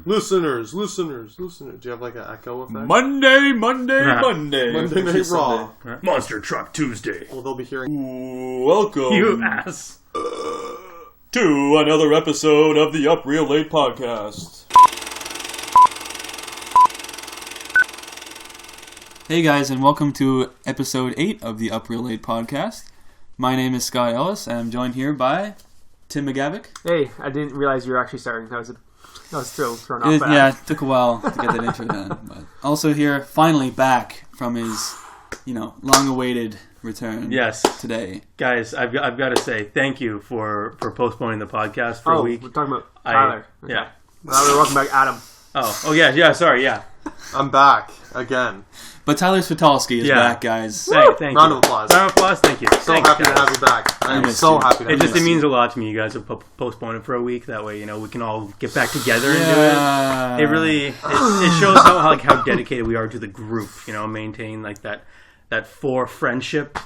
Listeners. Do you have like an echo effect? Monday Night Raw. Monster Truck Tuesday. Well, they'll be hearing. Welcome, You ass. to another episode of the Up Real Late podcast. Hey guys, and welcome to episode 8 of the Up Real Late podcast. My name is Scott Ellis, and I'm joined here by Tim McGavick. Hey, I didn't realize you were actually starting. That was still thrown off. Yeah, it took a while to get that intro done. But also here, finally back from his, long-awaited return. Yes, today, guys, I've got to say thank you for postponing the podcast for a week. We're talking about Tyler. Yeah. Well, welcome back, Adam. Oh yeah. Sorry, yeah. I'm back again. but Tyler Svitalski is back, guys. Thank you. Round of applause. Round of applause. Thank you. So happy to have you back. I am so happy to have you. It means a lot to me. You guys have postponed it for a week. That way, we can all get back together and do it. It really it shows how dedicated we are to the group. Maintaining like that friendship.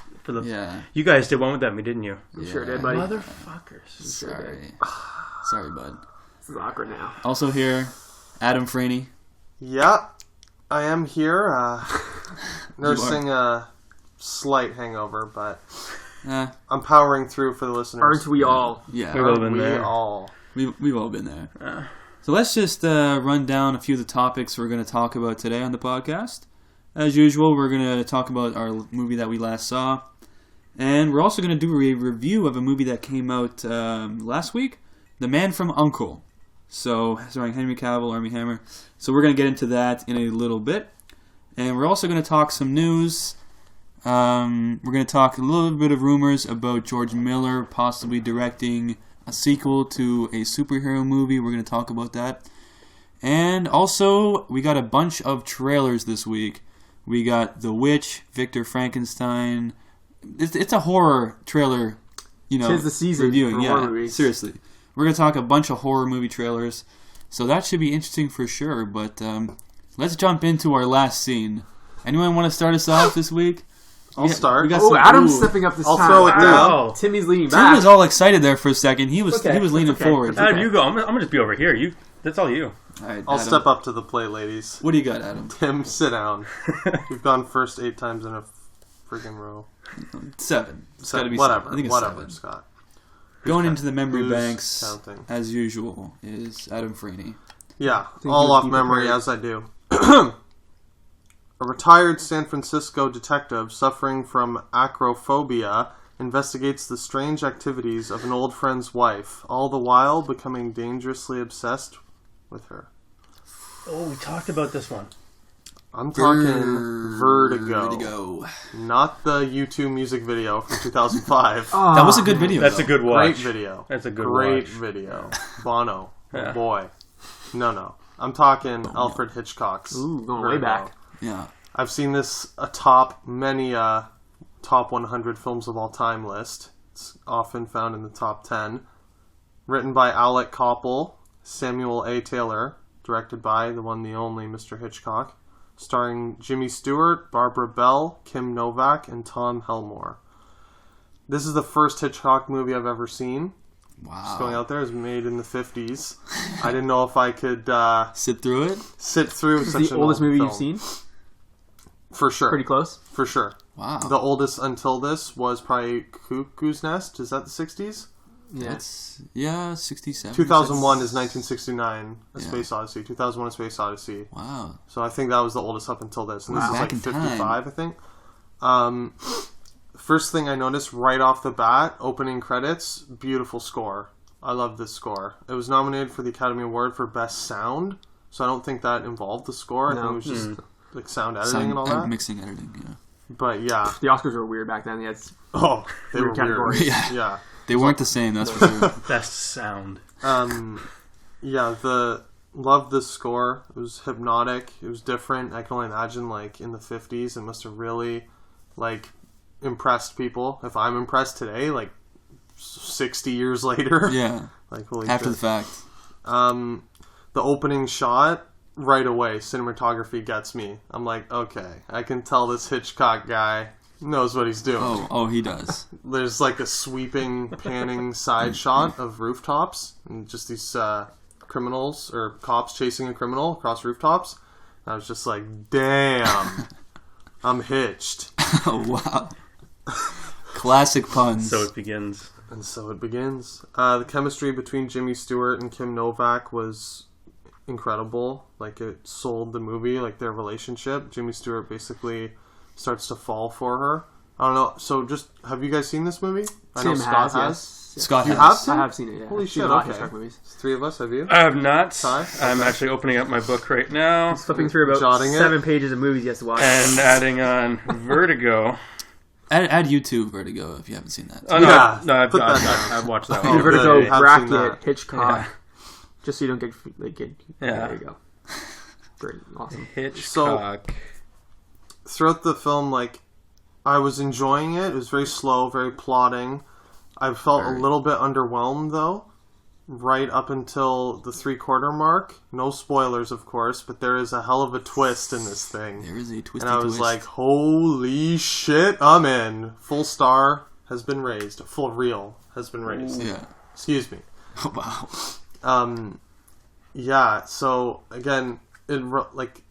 You guys did one with me, didn't you? You sure did, buddy. Motherfuckers. Sorry, bud. This is awkward now. Also here, Adam Freeney. Yeah, I am here, nursing a slight hangover, but I'm powering through for the listeners. Aren't we all? Yeah, We've all been there. We've all been there. So let's just run down a few of the topics we're going to talk about today on the podcast. As usual, we're going to talk about our movie that we last saw. And we're also going to do a review of a movie that came out last week, The Man From U.N.C.L.E. So, starring Henry Cavill, Armie Hammer. So we're going to get into that in a little bit. And we're also going to talk some news. We're going to talk a little bit of rumors about George Miller possibly directing a sequel to a superhero movie. We're going to talk about that. And also, we got a bunch of trailers this week. We got The Witch, Victor Frankenstein. It's a horror trailer, Tis the season reviewing. for horror movies. Seriously. We're going to talk a bunch of horror movie trailers. So that should be interesting for sure. But let's jump into our last scene. Anyone want to start us off this week? I'll start. Adam's stepping up this time. I'll throw it down. Wow. Timmy's leaning Tim back. was all excited there for a second. He was leaning forward. Adam, you go. I'm gonna just be over here. That's all you. All right, I'll Adam. step up to the plate, ladies. What do you got, Adam? Tim, sit down. You've gone first 8 times in a freaking row. 7. It's gotta be whatever. 7. I think it's Whatever, 7. Scott. Going into the memory Who's banks, counting? as usual, is Adam Freeney. Yeah, all off memory as I do. A retired San Francisco detective suffering from acrophobia investigates the strange activities of an old friend's wife, all the while becoming dangerously obsessed with her. Oh, we talked about this one. I'm talking Vertigo. Not the U2 music video from 2005. That was a good video. That's a good watch. Great video. That's a good Great watch. video. Bono. Yeah. Boy. No. I'm talking Alfred Hitchcock's Ooh, going way Vertigo. back. Yeah. I've seen this atop many top 100 films of all time list. It's often found in the top 10. Written by Alec Koppel, Samuel A. Taylor, directed by the one, the only Mr. Hitchcock, starring Jimmy Stewart, Barbara Bell, Kim Novak, and Tom Helmore. This is the first Hitchcock movie I've ever seen. Wow. Just going out there, it was made in the 50s. I didn't know if I could sit through it. sit through This such is the an oldest old movie film. you've seen? For sure. Pretty close. For sure. Wow. The oldest until this was probably Cuckoo's Nest. Is that the 60s? Yeah. 67. 2001 is 1969, A Space Odyssey. 2001, A Space Odyssey. Wow. So I think that was the oldest up until this. And this is Back like in 55, time. I think. First thing I noticed right off the bat, opening credits, beautiful score. I love this score. It was nominated for the Academy Award for Best Sound. So I don't think that involved the score. I think it was just like sound editing and all that. Mixing editing, yeah. But yeah. The Oscars were weird back then. They had They were categories. weird. Yeah. They weren't the same, that's for sure. Best sound. Loved this score. It was hypnotic. It was different. I can only imagine, like, in the 50s, it must have really, like, impressed people. If I'm impressed today, like, 60 years later. Yeah. Like, holy After shit. the fact. The opening shot, right away, cinematography gets me. I'm like, okay, I can tell this Hitchcock guy knows what he's doing. Oh, he does. There's like a sweeping, panning side shot of rooftops and just these criminals or cops chasing a criminal across rooftops. And I was just like, damn, I'm hitched. Oh, wow. Classic puns. So it begins. And so it begins. The chemistry between Jimmy Stewart and Kim Novak was incredible. Like, it sold the movie, like, their relationship. Jimmy Stewart basically starts to fall for her. I don't know. So, just, have you guys seen this movie? I know Scott has. Yes. Scott You has. have? I have seen it, yeah. Holy I've seen shit, a lot of okay. Hitchcock movies. It's 3 of us, have you? I have not. Ty? I'm Okay. actually opening up my book right now He's flipping through about Jotting it? 7 pages of movies he has to watch. and adding on Vertigo. Add YouTube Vertigo if you haven't seen that. Oh, no, Yeah, no, I've put that I've watched that Oh, one. good. Vertigo, Have seen bracket, that. Hitchcock. Yeah. Just so you don't get... Yeah. There you go. Great. Awesome. Hitchcock. Throughout the film, like, I was enjoying it. It was very slow, very plotting. I felt a little bit underwhelmed, though, right up until the 3/4 mark. No spoilers, of course, but there is a hell of a twist in this thing. There is a twisty And I was twist. like, holy shit, I'm in. Full star has been raised. Full reel has been raised. Yeah. Excuse me. Oh, wow. Yeah, so, again, like,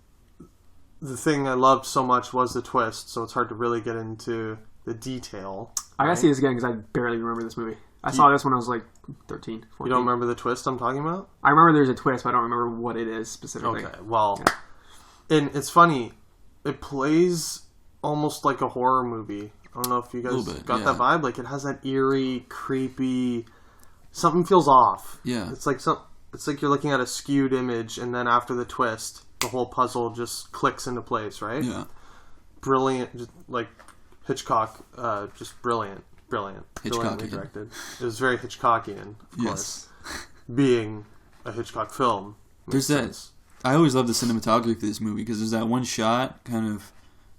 the thing I loved so much was the twist, so it's hard to really get into the detail. I gotta see this again because I barely remember this movie. I saw this when I was like 13, 14. You don't remember the twist I'm talking about? I remember there's a twist, but I don't remember what it is specifically. Okay, well, and it's funny, it plays almost like a horror movie. I don't know if you guys Little bit, got yeah. that vibe. Like, it has that eerie, creepy... Something feels off. Yeah. It's like you're looking at a skewed image, and then after the twist, the whole puzzle just clicks into place, right? Yeah. Brilliant, just like Hitchcock, just brilliant. Brilliantly Hitchcockian. directed. It was very Hitchcockian, of Yes. course. Being a Hitchcock film. There's makes that. sense. I always love the cinematography for this movie because there's that one shot kind of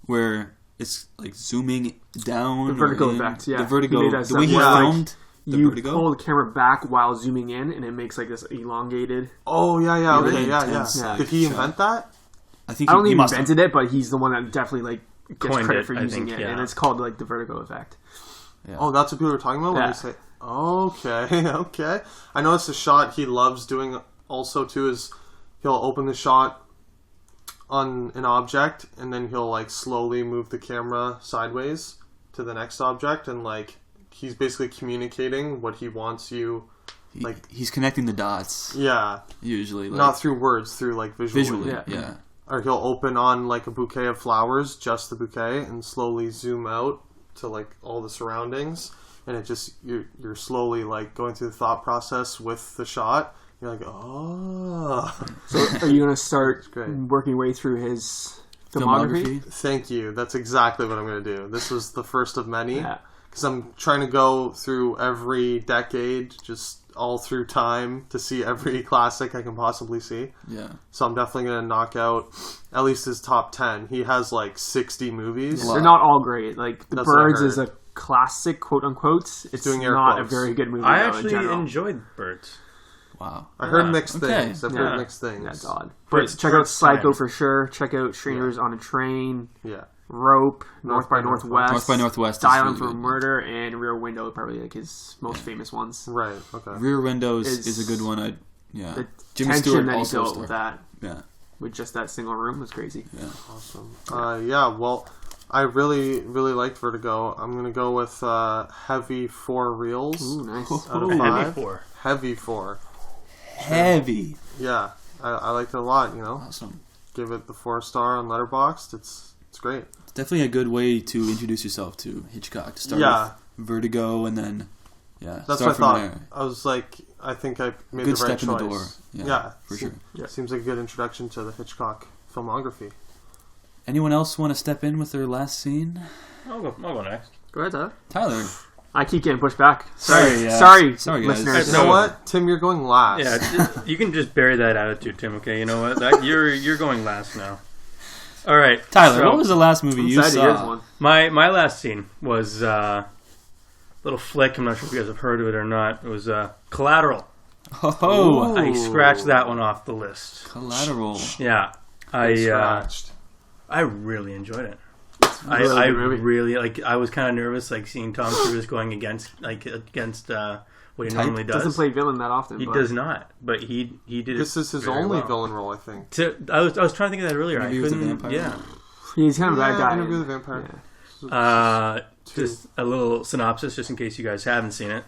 where it's like zooming down. The vertigo or in. effect, yeah. The vertigo. He made that The way he stuff. Yeah. filmed the You vertigo. pull the camera back while zooming in, and it makes like this elongated... Oh, yeah, Really okay, yeah. intense, Yeah. Did he shot. invent that? I think I don't he think he must have. invented it, but he's the one that definitely like gets Coined credit it, for I using think, it, yeah. and it's called like the vertigo effect. Yeah. Oh, that's what people were talking about when Yeah. they say, okay, okay. I noticed a shot he loves doing also, too, is he'll open the shot on an object, and then he'll, like, slowly move the camera sideways to the next object, and, like, he's basically communicating what he wants you, like... He's connecting the dots Yeah. usually. Like, Not through words, through, like, visually. Yeah. Yeah. Or he'll open on, like, a bouquet of flowers, just the bouquet, and slowly zoom out to, like, all the surroundings. And it just, you're slowly, like, going through the thought process with the shot. You're like, oh. So are you going to start great. working your way through his filmography? Thank you. That's exactly what I'm going to do. This was the first of many. Yeah. Because I'm trying to go through every decade, just all through time, to see every classic I can possibly see. Yeah. So I'm definitely going to knock out at least his top 10. He has like 60 movies. Wow. They're not all great. Like, The That's what I Birds is heard. a classic, quote unquote. It's doing air not quotes. a very good movie, I though, in actually general. enjoyed Birds. Wow. I heard Yeah. mixed Okay. things. I've heard Yeah. mixed things. That's odd. Birds- But check out Birds Psycho time. for sure. Check out Strangers on a Train, Yeah. Rope, North by Northwest. Northwest, North by Northwest is Dial really for good. Murder, and Rear Window, probably like his most famous ones. Right. Okay. Rear Windows Is- is a good one. Yeah. The Jimmy tension Stewart that he also a built star. with that, Yeah. with just that single room, was crazy. Yeah. Awesome. Yeah. Well, I really, really liked Vertigo. I'm gonna go with heavy 4 reels Ooh, nice. out of Ooh. 5. Heavy 4. Heavy 4. Heavy. Yeah. I liked it a lot. You know, Awesome. give it the 4-star on Letterboxd. It's great. It's definitely a good way to introduce yourself to Hitchcock. To start Yeah. with Vertigo and then, yeah, That's start what I from thought. there. I was like, I think I made Good the right step in the choice. door. Yeah, Yeah, for sure. Yeah. Seems like a good introduction to the Hitchcock filmography. Anyone else want to step in with their last scene? I'll go next. Go ahead, Tyler. Tyler. I keep getting pushed back. Sorry, Sorry, guys. listeners. You know what, Tim? You're going last. Yeah, you can just bury that attitude, Tim. Okay, you know what? You're going last now. All right, Tyler, so what was the last movie I'm you sad to hear this saw? one. my last scene was a little flick. I'm not sure if you guys have heard of it or not. It was Collateral. Oh, Ooh. I scratched that one off the list. Collateral. Yeah, I Scratched. really enjoyed it. Really I good movie. really like. I was kind of nervous, like seeing Tom Cruise going against what he Type? normally does. Doesn't play villain that often. He but does not, but he did it. This is his very only well. villain role, I think. I was trying to think of that earlier. Maybe I he was a couldn't. vampire? Yeah. He's kind of a bad guy. Interview with the Vampire. Yeah. Just a little synopsis, just in case you guys haven't seen it.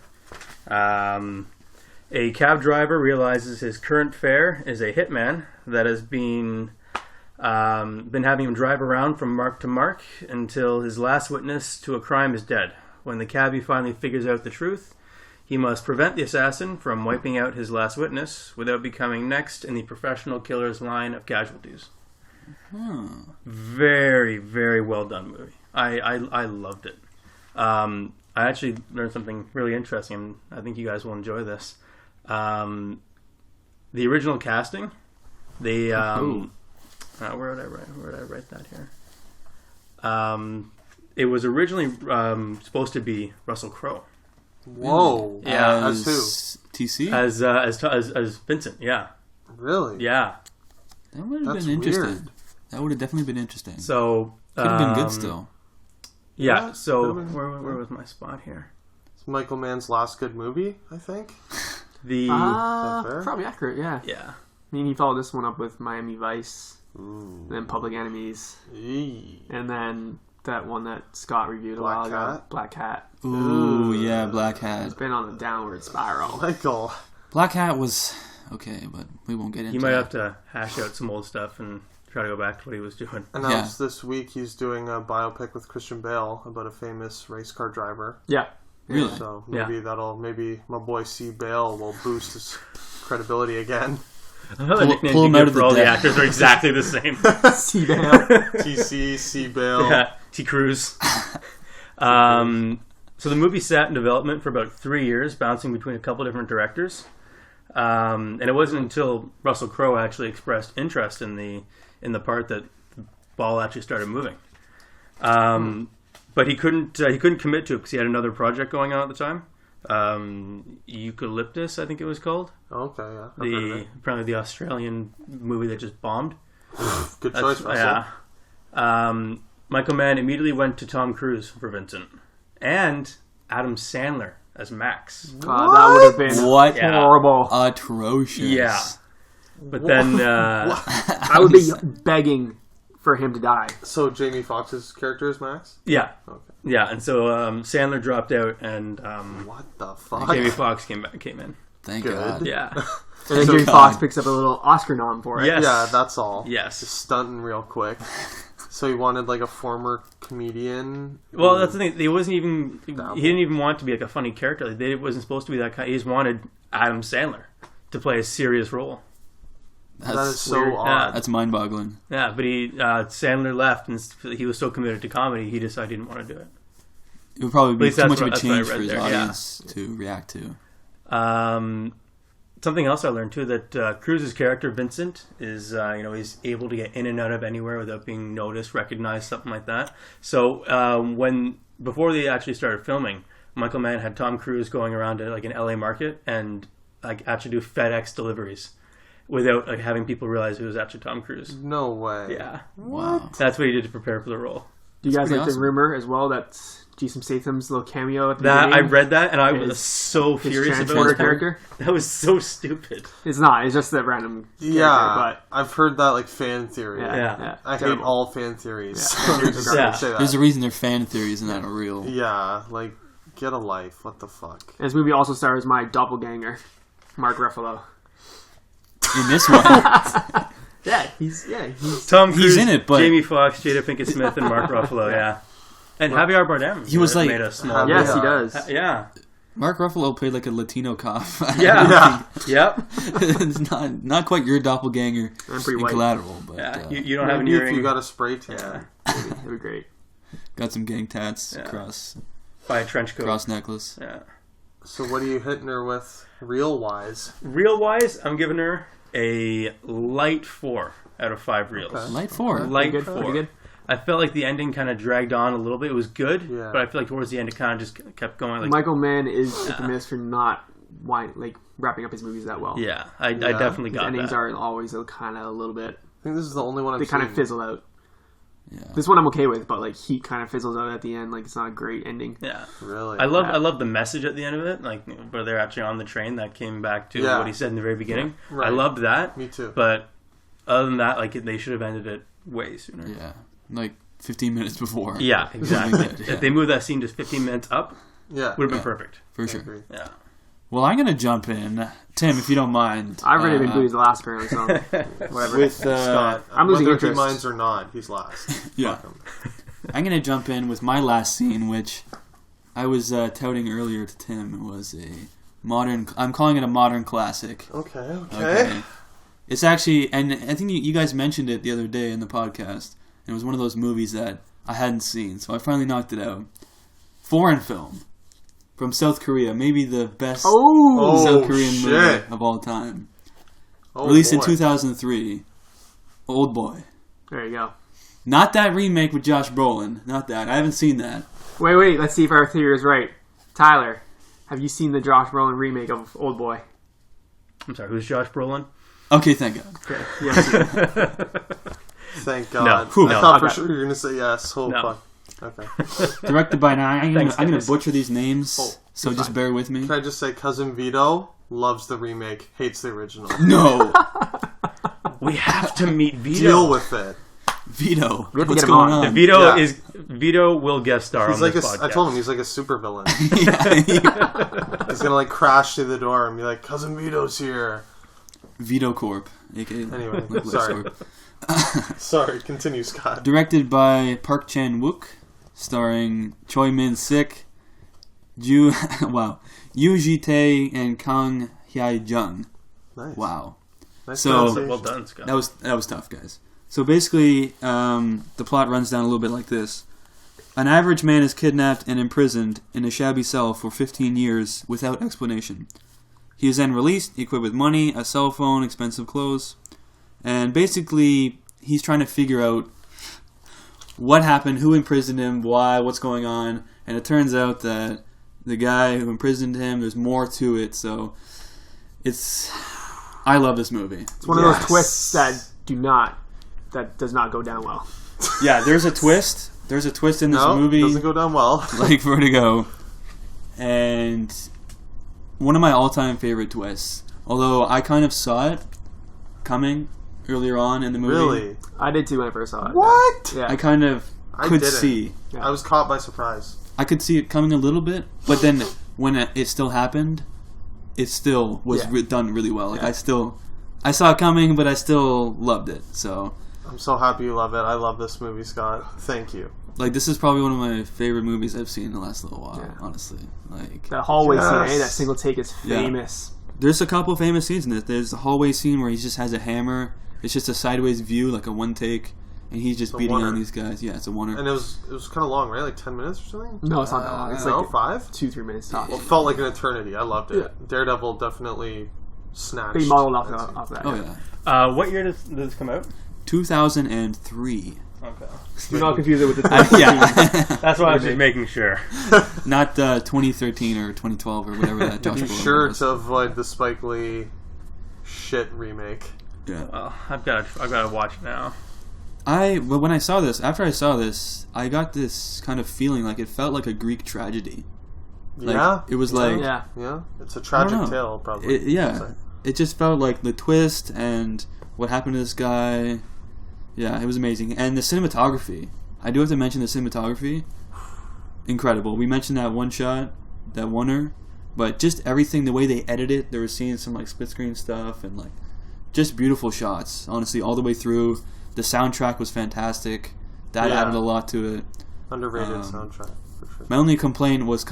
A cab driver realizes his current fare is a hitman that has been having him drive around from mark to mark until his last witness to a crime is dead. When the cabbie finally figures out the truth, he must prevent the assassin from wiping out his last witness without becoming next in the professional killer's line of casualties. Very, very well done movie. I loved it. I actually learned something really interesting, and I think you guys will enjoy this. The original casting, they where did I write that here? It was originally supposed to be Russell Crowe. Whoa! Yeah, as who? TC? As Vincent. Yeah, Really? yeah. That would have That's been interesting. weird. That would have definitely been interesting. So Could have been good still. Yeah. Yeah, So could've been where good. was my spot here? It's Michael Mann's last good movie, I think. The fair? Probably accurate, yeah. yeah. I mean, he followed this one up with Miami Vice, Ooh. then Public Enemies, Eee. and then that one that Scott reviewed a while ago, Cat? Black Cat. Ooh, yeah, Black Hat. It's been on a downward spiral. Michael. Black Hat was okay, but we won't get into You might that. have to hash out some old stuff and try to go back to what he was doing. Announced this week he's doing a biopic with Christian Bale about a famous race car driver. Yeah. Really? So Yeah. maybe my boy C. Bale will boost his credibility again. I love the nicknames pull you him out give of for the all the deck. actors are exactly the same. C-Bale. TC, C. Bale. Yeah, T. Cruz. So the movie sat in development for about 3 years, bouncing between a couple different directors. And it wasn't until Russell Crowe actually expressed interest in the part that the ball actually started moving. But he couldn't commit to it because he had another project going on at the time. Eucalyptus, I think it was called. Okay, yeah. I've heard of it. Apparently the Australian movie that just bombed. Good choice, Russell. Yeah. Michael Mann immediately went to Tom Cruise for Vincent and Adam Sandler as Max. That would have been What? Yeah. horrible. Atrocious. Yeah. But then I would be begging for him to die. So Jamie Foxx's character is Max? yeah. Okay. Yeah, and so Sandler dropped out and What the fuck? Jamie Foxx came in. Thank Good. God. Yeah. And then So Jamie God. Foxx picks up a little Oscar nom for it. Yes. Yeah, that's all. Yes. Just stunting real quick. So he wanted like a former comedian. Well, that's the thing. He wasn't even. Dabble. He didn't even want to be like a funny character. Like, it wasn't supposed to be that kind. He just wanted Adam Sandler to play a serious role. That's, That is so weird. odd. that's mind-boggling. Yeah, but Sandler left, and he was so committed to comedy, he decided he didn't want to do it. It would probably be least too that's much of what- a that's what I change for read his there, yeah. audience to react to. Something else I learned too, that Cruz's character Vincent is, he's able to get in and out of anywhere without being noticed, recognized, something like that. So before they actually started filming, Michael Mann had Tom Cruise going around to like an LA market and like actually do FedEx deliveries without like having people realize it was actually Tom Cruise. No way. Yeah, Wow. that's what he did to prepare for the role. Do you guys pretty like awesome. the rumor as well that Jason Statham's little cameo at the That I beginning? read that and I was His- so His furious about transporter it. character? That was so stupid. It's not. It's just that random Yeah, character, I've heard that like fan theory. but Yeah. I hate terrible. all fan theories. Yeah. So you're just Yeah. gonna say that. There's a reason they're fan theories and not a real. Yeah, like get a life. What the fuck? This movie also stars my doppelganger, Mark Ruffalo. In this one, He's Tom Cruise, He's in it, but- Jamie Foxx, Jada Pinkett Smith, and Mark Ruffalo. Yeah, and Javier Bardem. He was like- made a small. yes, he Yeah. does. Yeah. Mark Ruffalo played like a Latino cop. Yeah. Yep. It's not quite your doppelganger I'm pretty in white. Collateral, but Yeah. You don't have an Maybe if earring. you got a spray tan. Yeah. That'd be great. got some gang tats, Yeah. cross Buy a trench coat. necklace. Yeah. So what are you hitting her with, real wise? Reel wise, I'm giving her a light 4 out of 5 reels. Okay. Light 4. Light Pretty good. 4. Pretty good. I felt like the ending kind of dragged on a little bit. It was good, Yeah. but I feel like towards the end it kind of just kept going. Like, Michael Mann is infamous for not wrapping up his movies that well. yeah, I definitely His got endings that. are always kind of a little bit. I think this is the only one I've They seen. kind of fizzle out. Yeah. This one I'm okay with, but like Heat kind of fizzles out at the end. Like it's not a great ending. Yeah, Really? I love the message at the end of it, like where they're actually on the train. That came back to what he said in the very beginning. Yeah, right. I loved that. Me too. But other than that, like they should have ended it way sooner. Yeah, like 15 minutes before. Yeah, exactly. Yeah. If they moved that scene just 15 minutes up, Yeah. would have been perfect. For I sure. agree. Yeah. Well, I'm gonna jump in, Tim, if you don't mind. I've already been doing the last apparently, so whatever. with Scott, I'm losing whether he interest. minds or not, he's last. Yeah. Fuck him. I'm gonna jump in with my last scene, which I was touting earlier to Tim. It was a modern. I'm calling it a modern classic. Okay. It's actually, and I think you guys mentioned it the other day in the podcast. And it was one of those movies that I hadn't seen, so I finally knocked it out. Foreign film from South Korea, maybe the best South Korean shit. movie of all time. Oh, Released in boy. 2003. Oldboy. There you go. Not that remake with Josh Brolin. Not that. I haven't seen that. Wait. Let's see if our theory is right. Tyler, have you seen the Josh Brolin remake of Oldboy? I'm sorry, who's Josh Brolin? Okay, thank God. Okay. Yeah. Thank God. No. I No. thought for Okay. sure you were going to say yes. Oh, No. fuck. Okay. Directed by... Now, I'm Thanks, going to guys. butcher these names, Oh, so just bear with me. Can I just say, Cousin Vito loves the remake, hates the original. No! We have to meet Vito. Deal with it. Vito. We have to What's get him going on. on? Yeah. Vito will guest star He's on like this podcast. I told him he's like a supervillain. Yeah. He's gonna like crash through the door and be like, "Cousin Vito's here." Vito Corp. AKA Anyway, like sorry. Corp. Sorry, continue, Scott. Directed by Park Chan-wook, starring Choi Min-sik, Yoo Ji-tae, and Kang Hye-jung. Nice. Wow. Nice So- pronunciation. Well done, Scott. That was tough, guys. So basically, the plot runs down a little bit like this. An average man is kidnapped and imprisoned in a shabby cell for 15 years without explanation. He is then released, equipped with money, a cell phone, expensive clothes, and basically he's trying to figure out what happened, who imprisoned him, why, what's going on, and it turns out that the guy who imprisoned him, there's more to it, so it's... I love this movie. It's one of those twists that does not go down well. Yeah, there's a twist. There's a twist in this No, movie, doesn't go down well. like Vertigo, and one of my all-time favorite twists. Although I kind of saw it coming earlier on in the movie. Really? I did too when I first saw it. What? Yeah. I kind of I could didn't. see. Yeah. I was caught by surprise. I could see it coming a little bit, but then when it still happened, it still was Yeah. done really well. Like Yeah. I saw it coming, but I still loved it. So, I'm so happy you love it. I love this movie, Scott. Thank you. like, this is probably one of my favorite movies I've seen in the last little while. Yeah. Honestly, like, That hallway Yes. scene, that single take is Yeah. famous. there's a couple of famous scenes in it. There's the hallway scene where he just has a hammer. It's just a sideways view, like a one take, and he's just It's a beating oneer. on these guys. Yeah, it's a oneer. And it was kind of long, right? Like 10 minutes or something? No, it's not that long. It's No, like 5? 2-3 minutes tops. Well, it felt like an eternity. I loved it. Yeah. Daredevil definitely snatched. They modeled off that. Oh yeah. yeah, What year did this come out? 2003. Okay. Do not confuse it with the Yeah, That's why I was just making sure. not 2013 or 2012 or whatever that Josh Be Brolin sure was. to avoid the Spike Lee shit remake. Yeah. Well, I've got to watch it now. Well, when I saw this, after I saw this, I got this kind of feeling like it felt like a Greek tragedy. Like, Yeah? it was like Yeah. Yeah? It's a I tragic don't know. tale, probably. Yeah, it just felt like the twist and what happened to this guy. Yeah, it was amazing. And the cinematography. I do have to mention the cinematography. Incredible. We mentioned that one shot, that oneer, but just everything, the way they edit it, they were seeing some like split screen stuff and like just beautiful shots, honestly, all the way through. The soundtrack was fantastic. That Yeah. added a lot to it. Underrated My soundtrack, for sure. only complaint was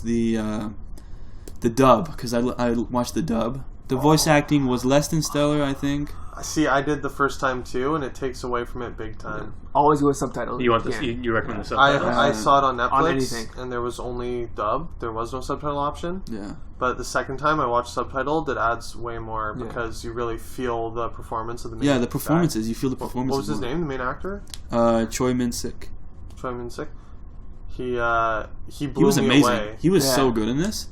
the dub, because I watched the dub. The voice acting was less than stellar, I think. See, I did the first time too, and it takes away from it big time. Always go with subtitles. You want this? Yeah. You recommend the subtitles? I saw it on Netflix, anything. and there was only dub. There was no subtitle option. Yeah. But the second time I watched subtitled, it adds way more Yeah. because you really feel the performance of the main Yeah, the guy. performances. You feel the What performances. was his more. name? The main actor? Choi Min-sik. Choi Min-sik. He blew He was me amazing. away. He was Yeah. so good in this.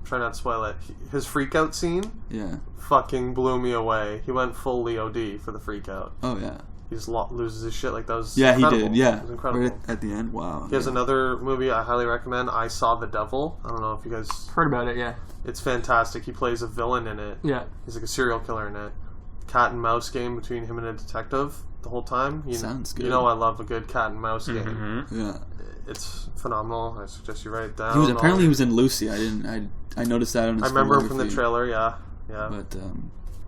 Try not to spoil it. His freak out scene Yeah. fucking blew me away. He went full Leo D for the freak out. Oh yeah. he just loses his shit. Like, that was He incredible. did. Yeah, It was incredible. right at the end. Wow. He has another movie I highly recommend, I Saw the Devil. I don't know if you guys... Heard about it, yeah. It's fantastic. He plays a villain in it. Yeah. He's like a serial killer in it. Cat and mouse game between him and a detective the whole time. Sounds good. You know I love a good cat and mouse game. Mm-hmm. Yeah. It's phenomenal. I suggest you write it down. He was in Lucy. I noticed that on his I remember him from the filmography. trailer, yeah. But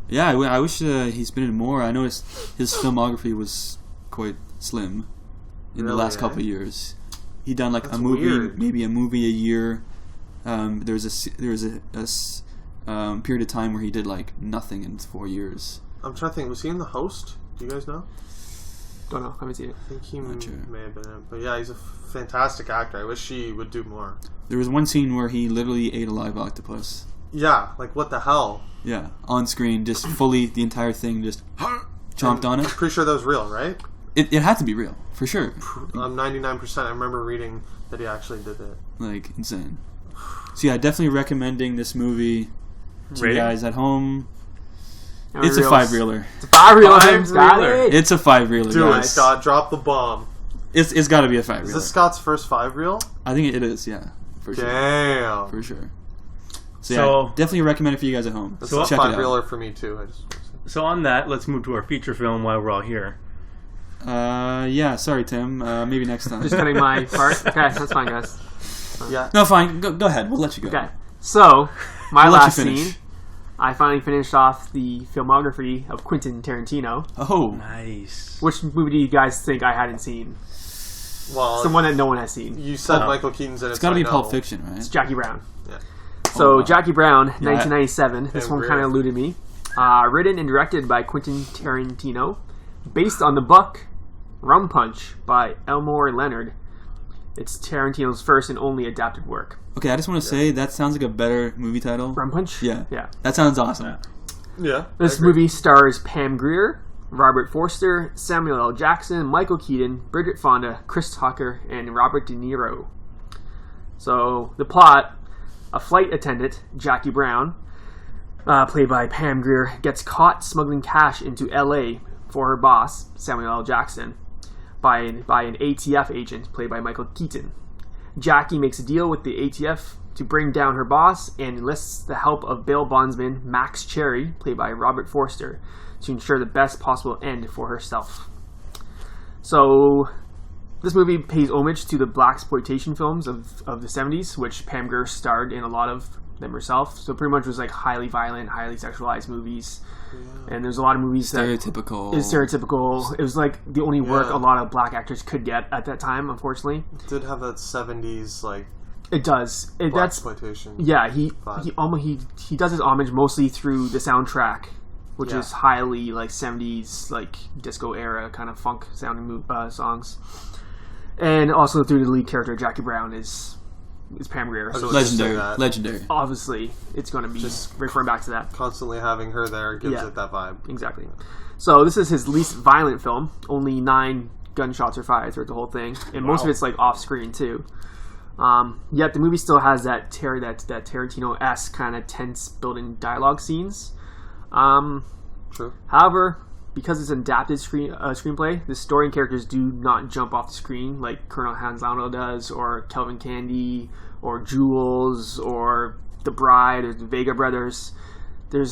yeah, I wish he's been in more. I noticed his filmography was quite slim in the Really, last couple of years. He done like That's a movie, weird. maybe a movie a year. There was a period of time where he did like nothing in 4 years. I'm trying to think. Was he in The Host? Do you guys know? Don't know. Haven't seen it. I think he Not sure. may have been in it. But yeah, he's a fantastic actor. I wish he would do more. There was one scene where he literally ate a live octopus. Yeah, like what the hell? Yeah, on screen, just fully the entire thing, just chomped on I'm it. pretty sure that was real, right? It had to be real for sure. 99%. I remember reading that he actually did it. Like insane. So yeah, definitely recommending this movie to you Rating? guys at home. How many It's a reels? 5-reeler. It's a 5-reeler. Five-reeler. It's a 5-reeler. Do it, guys. Scott. Drop the bomb. It's got to be a Is 5-reeler. this Scott's first 5-reel? I think it is. Yeah, for sure. Damn. For sure. So, So- yeah, definitely recommend it for you guys at home. This So is a check it out. 5-reeler for me, too. I just want to say. So on that, let's move to our feature film while we're all here. Yeah, sorry, Tim. Maybe next time. Just cutting my part. Okay, that's fine, guys. Yeah. No, fine. Go ahead. We'll let you go. Okay, so my We'll let last you finish. scene, I finally finished off the filmography of Quentin Tarantino. Oh, Nice. Which movie do you guys think I hadn't seen? Well, Someone that no one has seen. you said Oh. Michael Keaton's in it. it's got to be so I Pulp know. Fiction, right? It's Jackie Brown. Yeah. So Oh, wow. Jackie Brown, 1997. This Pam one Grier. kind of eluded me. Written and directed by Quentin Tarantino, based on the book Rum Punch by Elmore Leonard. It's Tarantino's first and only adapted work. Okay, I just want to say that sounds like a better movie title. Rum Punch? Yeah. Yeah. That sounds awesome. Yeah. This I agree. movie stars Pam Grier, Robert Forster, Samuel L. Jackson, Michael Keaton, Bridget Fonda, Chris Tucker, and Robert De Niro. So, the plot, a flight attendant, Jackie Brown, played by Pam Grier, gets caught smuggling cash into L.A. for her boss, Samuel L. Jackson, by an ATF agent, played by Michael Keaton. Jackie makes a deal with the ATF to bring down her boss and enlists the help of bail bondsman Max Cherry, played by Robert Forster, to ensure the best possible end for herself. So, this movie pays homage to the blaxploitation films of the 70s, which Pam Grier starred in a lot of them herself. So pretty much was like highly violent, highly sexualized movies. And there's a lot of movies that Stereotypical. is stereotypical. It was like the only work Yeah. a lot of black actors could get at that time, unfortunately. It did have that 70s, like, It does. That's blaxploitation. yeah. He vibe. he does his homage mostly through the soundtrack, which Yeah. is highly like 70s like disco era kind of funk sounding songs, and also through the lead character Jackie Brown is Pam Grier. So was just Legendary. say that. Legendary. obviously it's going to be Just- referring back to that. Constantly having her there gives Yeah. it that vibe. Exactly. So this is his least violent film. Only 9 gunshots are fired throughout the whole thing, and most of it's like off screen too. Yet the movie still has that Tarantino-esque kind of tense built-in dialogue scenes. True. However, because it's an adapted screenplay, the story and characters do not jump off the screen like Colonel Hans Lando does, or Kelvin Candy, or Jules, or The Bride, or the Vega Brothers. They're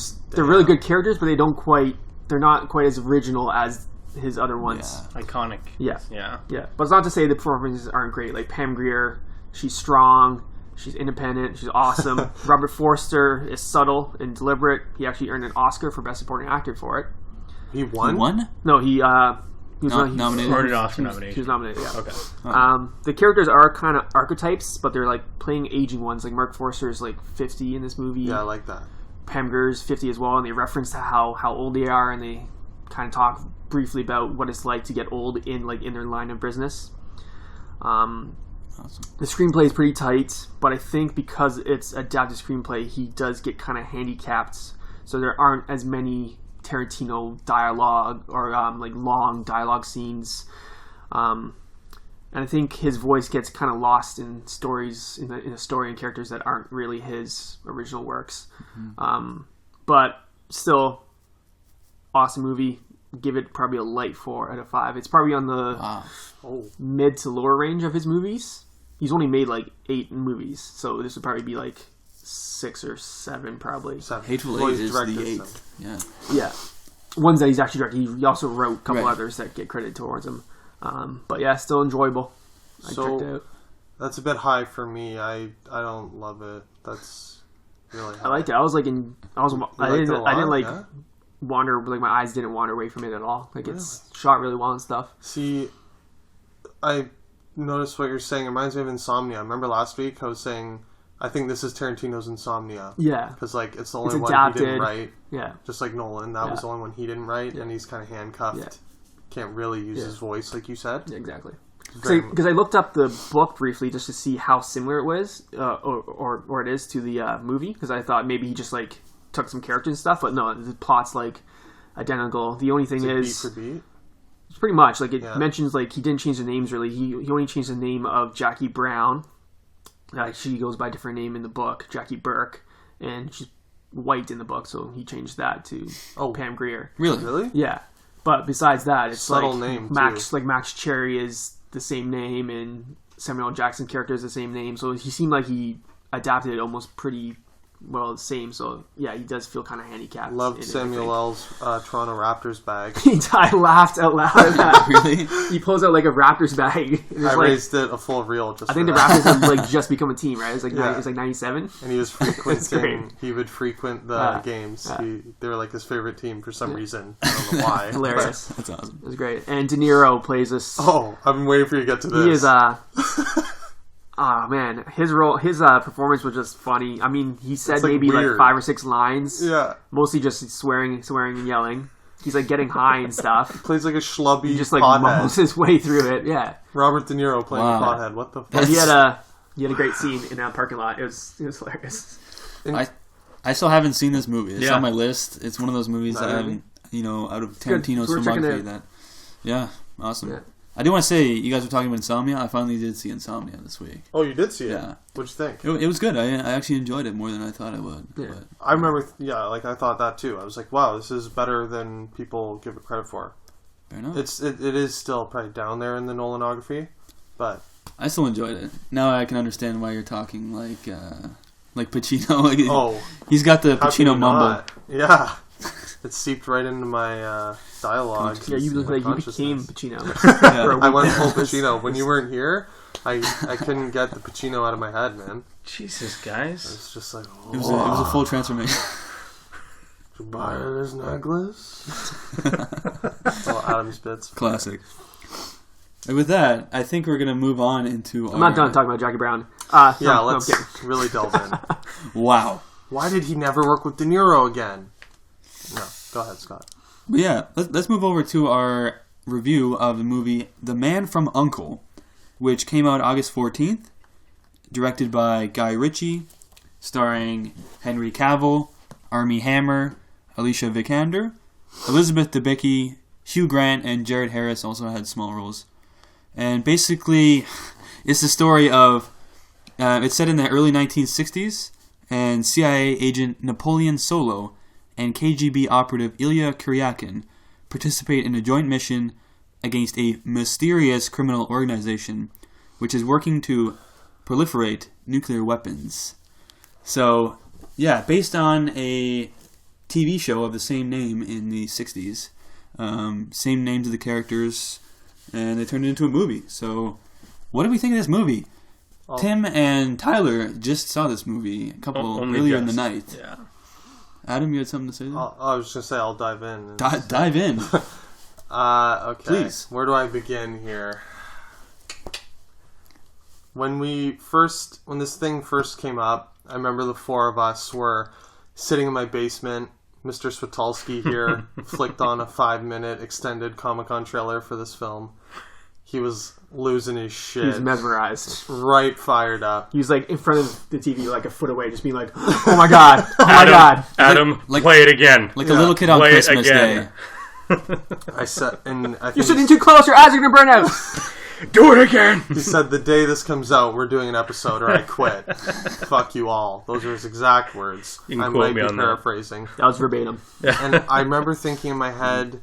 really good characters, but they're not quite as original as his other ones. Iconic. Yeah. Yeah. Yeah, but it's not to say the performances aren't great. Like Pam Grier, she's strong, she's independent, she's awesome. Robert Forster is subtle and deliberate. He actually earned an Oscar for Best Supporting Actor for it. He won? One? No, he was Nominated? Earned an Oscar He nomination. was nominated. Yeah. Okay. The characters are kind of archetypes, but they're like playing aging ones. Like Mark Forster is like 50 in this movie. Yeah, I like that. Pam Grier's 50 as well, and they reference to how old they are, and they kind of talk briefly about what it's like to get old in their line of business. Awesome. The screenplay is pretty tight, but I think because it's adapted screenplay, he does get kind of handicapped, so there aren't as many Tarantino dialogue or like long dialogue scenes. And I think his voice gets kind of lost in stories, in a story and characters that aren't really his original works. But still, awesome movie. give it probably a light 4 out of 5. It's probably on the mid to lower range of his movies. He's only made like 8 movies, so this would probably be like 6 or 7 probably. Hateful Eight is the 8th. Yeah. Ones that he's actually directed. He also wrote a couple others that get credit towards him. But yeah, still enjoyable. I checked it out. That's a bit high for me. I don't love it. That's really high. I liked it. I didn't wander, like my eyes didn't wander away from it at all. Like it's shot really well and stuff. See, I noticed what you're saying. It reminds me of Insomnia. Remember last week I was saying I think this is Tarantino's Insomnia. Yeah. Because like it's the only one he didn't write. Yeah. Just like Nolan, that was the only one he didn't write, and he's kind of handcuffed. Yeah. Can't really use his voice, like you said. Yeah, exactly. Because I looked up the book briefly just to see how similar it was, or it is to the movie. Because I thought maybe he just like took some characters and stuff, but no, the plot's like identical. The only thing is beat for beat. It's pretty much like it mentions like he didn't change the names really. He only changed the name of Jackie Brown. She goes by a different name in the book, Jackie Burke, and she's white in the book, so he changed that to Pam Grier. Really? Yeah. But besides that, it's subtle like name Max, too. like Max Cherry is the same name, and Samuel L. Jackson character is the same name. So he seemed like he adapted it almost pretty well the same. So yeah, he does feel kind of handicapped. Loved Samuel L.'s Toronto Raptors bag. I laughed out loud at that. Really? He pulls out like a Raptors bag. I raised it a full reel. Just I think the Raptors have like just become a team, right? It's like it's like 97. And he was frequenting. He would frequent the games. They were like his favorite team for some reason. I don't know why. Hilarious. That's awesome. It was great. And De Niro plays this. Oh, I've been waiting for you to get to this. He is oh man, his performance was just funny. I mean, he said maybe weird. Like 5 or 6 lines. Yeah. Mostly just swearing and yelling. He's like getting high and stuff. He plays like a schlubby he just like pothead. mumbles his way through it. Yeah. Robert De Niro playing a pothead. What the fuck? He had a great scene in that parking lot. It was hilarious. I still haven't seen this movie. It's on my list. It's one of those movies that I'm, out of Tarantino's filmography that. Yeah, awesome. Yeah. I do want to say, you guys were talking about Insomnia. I finally did see Insomnia this week. Oh, you did see it? Yeah. What'd you think? It was good. I actually enjoyed it more than I thought I would. Yeah. But, I remember, I thought that too. I was like, wow, this is better than people give it credit for. Fair enough. It is still probably down there in the Nolanography, but... I still enjoyed it. Now I can understand why you're talking like Pacino. He's got the Pacino mumble. Yeah. It seeped right into my dialogue. Yeah, you look like you became Pacino. I went full Pacino. When you weren't here, I couldn't get the Pacino out of my head, man. Jesus, guys. It's just like... Oh. It was a full transformation. Goodbye, his necklace. That's all Adam's bits. Classic. And with that, I think we're going to move on into I'm not done talking about Jackie Brown. Let's really delve in. Wow. Why did he never work with De Niro again? No, go ahead, Scott. But yeah, let's move over to our review of the movie The Man From U.N.C.L.E, which came out August 14th, directed by Guy Ritchie, starring Henry Cavill, Armie Hammer, Alicia Vikander, Elizabeth Debicki, Hugh Grant, and Jared Harris also had small roles. And basically, it's the story of, it's set in the early 1960s, and CIA agent Napoleon Solo and KGB operative Ilya Kuryakin participate in a joint mission against a mysterious criminal organization which is working to proliferate nuclear weapons. So, yeah, based on a TV show of the same name in the 60s, same names of the characters, and they turned it into a movie. So, what do we think of this movie? Tim and Tyler just saw this movie a couple earlier in the night. Yeah. Adam, you had something to say there? I was just going to say I'll dive in. Dive in. Okay. Please. Where do I begin here? When this thing first came up, I remember the 4 of us were sitting in my basement. Mr. Switalski here flicked on a 5-minute extended Comic-Con trailer for this film. He was losing his shit. He was mesmerized. Right fired up. He was like in front of the TV like a foot away, just being like, oh my god, oh my god. Adam, play it again. Like a little kid on Christmas Day. I said, and I think you're sitting too close, your eyes are going to burn out. Do it again. He said, the day this comes out, we're doing an episode or I quit. Fuck you all. Those are his exact words. You can I quote might me be on paraphrasing. That was verbatim. And I remember thinking in my head,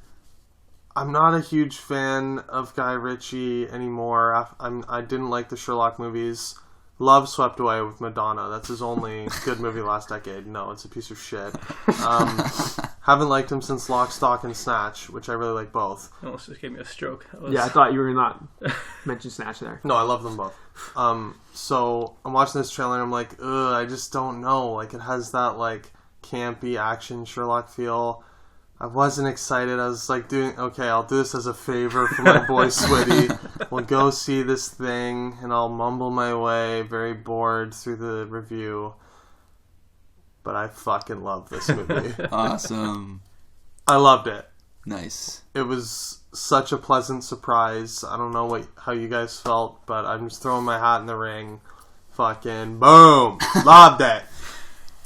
I'm not a huge fan of Guy Ritchie anymore. I didn't like the Sherlock movies. Love Swept Away with Madonna. That's his only good movie last decade. No, it's a piece of shit. Haven't liked him since Lock, Stock, and Snatch, which I really like both. It almost just gave me a stroke. Yeah, I thought you were not mention Snatch there. No, I love them both. So I'm watching this trailer and I'm like, ugh, I just don't know. Like, it has that, like, campy action Sherlock feel. I wasn't excited. I was like, okay, I'll do this as a favor for my boy Switty. We'll go see this thing, and I'll mumble my way, very bored, through the review. But I fucking love this movie. Awesome. I loved it. Nice. It was such a pleasant surprise. I don't know how you guys felt, but I'm just throwing my hat in the ring. Fucking boom. Loved it.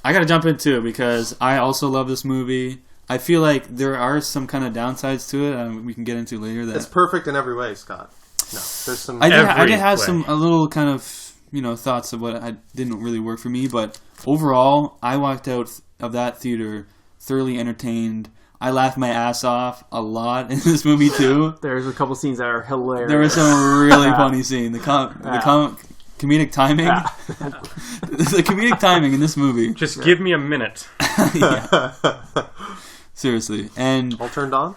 I gotta jump in too, because I also love this movie. I feel like there are some kind of downsides to it, and we can get into later. That it's perfect in every way, Scott. No, there's some. I did have a little kind of thoughts of what didn't really work for me, but overall, I walked out of that theater thoroughly entertained. I laughed my ass off a lot in this movie too. There's a couple scenes that are hilarious. There was some really funny scenes. The comedic timing. Yeah. The comedic timing in this movie. Just give me a minute. Yeah. Seriously. And all turned on?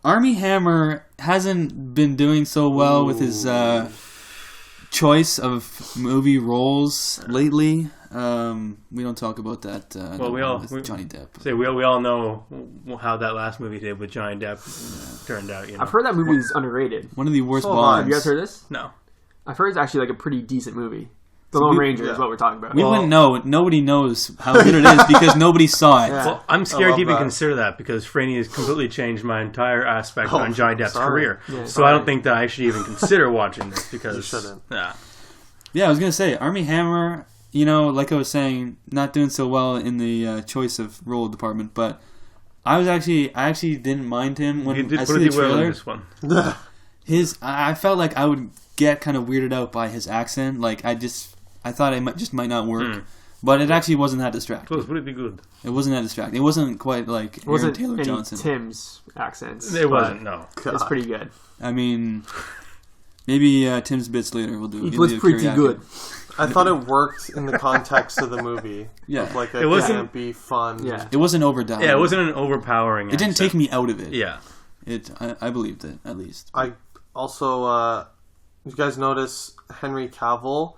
Armie Hammer hasn't been doing so well with his choice of movie roles lately. We don't talk about that with Johnny Depp. We all know how that last movie did with Johnny Depp turned out. I've heard that movie is underrated. One of the worst Bonds. Have you guys heard this? No. I've heard it's actually like a pretty decent movie. The Lone Ranger is what we're talking about. We wouldn't know. Nobody knows how good it is because nobody saw it. Yeah. Well, I'm scared to even consider that because Franny has completely changed my entire aspect on Johnny Depp's career. Yeah, so I don't think that I should even consider watching this because... You shouldn't. Yeah, I was going to say, Armie Hammer, like I was saying, not doing so well in the choice of role department, but I actually didn't mind him when I see the trailer. Well in this one. I felt like I would get kind of weirded out by his accent. Like, I thought it might not work. But it actually wasn't that distracting. It was pretty good. It wasn't that distracting. It wasn't quite like Aaron Taylor Johnson. Tim's accents. It wasn't, no. It's pretty good. I mean, maybe Tim's bits later will do. It was pretty good. I thought it worked in the context of the movie. Yeah. Of like it wasn't campy, fun. Yeah. It wasn't overdone. Yeah, it wasn't an overpowering It didn't take me out of it. Yeah. I believed it, at least. I also, you guys notice Henry Cavill?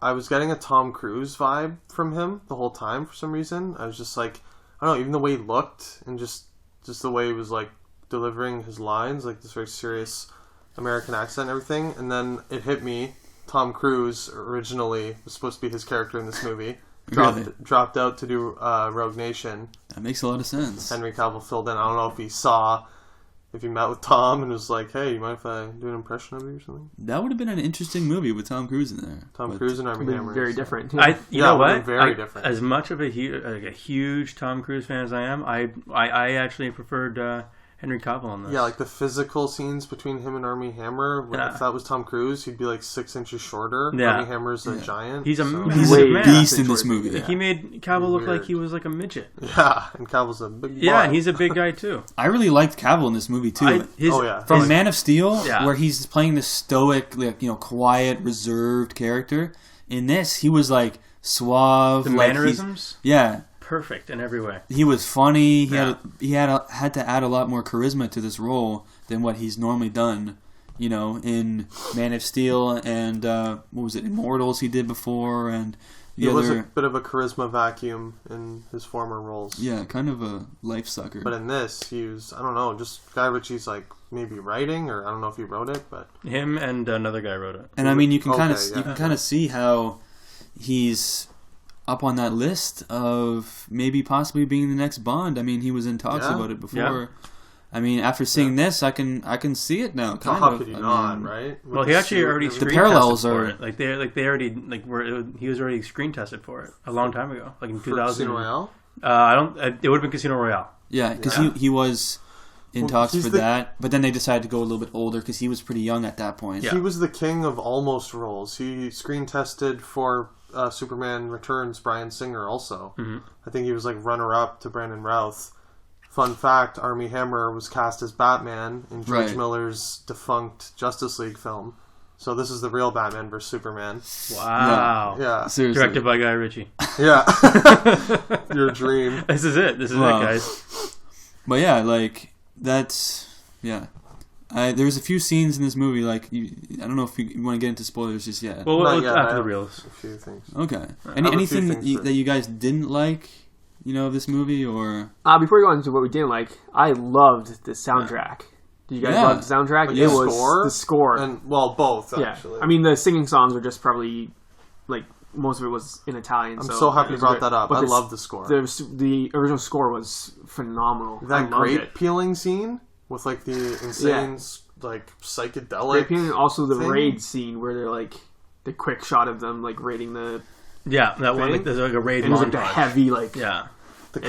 I was getting a Tom Cruise vibe from him the whole time for some reason. I was just like, I don't know, even the way he looked and just the way he was like delivering his lines, like this very serious American accent and everything. And then it hit me. Tom Cruise originally was supposed to be his character in this movie. Dropped out to do Rogue Nation. That makes a lot of sense. Henry Cavill filled in. I don't know if he met with Tom and was like, hey, you mind if I do an impression of you or something? That would have been an interesting movie with Tom Cruise in there. Tom Cruise and Armie Hammer. Very different. You know what? Very different. As much of a huge Tom Cruise fan as I am, I actually preferred Henry Cavill on this. Yeah, like the physical scenes between him and Armie Hammer. If that was Tom Cruise, he'd be like 6 inches shorter. Yeah. Armie Hammer's a giant. He's a beast in this movie. Yeah. He made Cavill look like he was like a midget. Yeah, and Cavill's a big boy. Yeah, and he's a big guy too. I really liked Cavill in this movie too. From Man of Steel, where he's playing this stoic, quiet, reserved character. In this, he was like suave. The mannerisms? Yeah. Perfect in every way. He was funny. He had to add a lot more charisma to this role than what he's normally done. In Man of Steel and what was it, Immortals he did before, and He was a bit of a charisma vacuum in his former roles. Yeah, kind of a life sucker. But in this, he was, I don't know, just Guy Ritchie's like maybe writing, or I don't know if he wrote it, but him and another guy wrote it. And I mean, you can kind of see how he's up on that list of maybe possibly being the next Bond. I mean, he was in talks about it before. Yeah. I mean, after seeing this, I can see it now. How could you not, right? Well, he actually already the parallels are they already he was already screen tested for it a long time ago, like in 2000. Casino Royale? It would have been Casino Royale. Yeah, because he was in talks for that, but then they decided to go a little bit older because he was pretty young at that point. Yeah. He was the king of almost roles. He screen tested for Superman Returns, Bryan Singer also. Mm-hmm. I think he was like runner-up to Brandon Routh fun fact, Armie Hammer was cast as Batman in George Right. Miller's defunct Justice League film. So this is the real Batman versus Superman. Wow. Yeah. Seriously. Directed by Guy Ritchie. Yeah. Your dream. This is it. This is Wow. it, guys. But yeah, like that's there's a few scenes in this movie. Like I don't know if you want to get into spoilers just yet. Well, Not yet, I after the have reels. A few things. Okay. have a few Anything things that you guys didn't like, of this movie or? Before we go into what we didn't like, I loved the soundtrack. Did you guys Yeah. love the soundtrack? Like It the was score? the score. And both Yeah, actually. I mean the singing songs were just probably like most of it was in Italian. I'm so happy it you was brought great. that up. But I this- love the score. The original score was phenomenal. I That loved great it. peeling scene with like the insane like psychedelic. Great peeling, also the thing. raid scene where they're like the quick shot of them like raiding the Yeah, that one. Thing? Like, there's like a raid and it was like montage. the heavy like Yeah. It's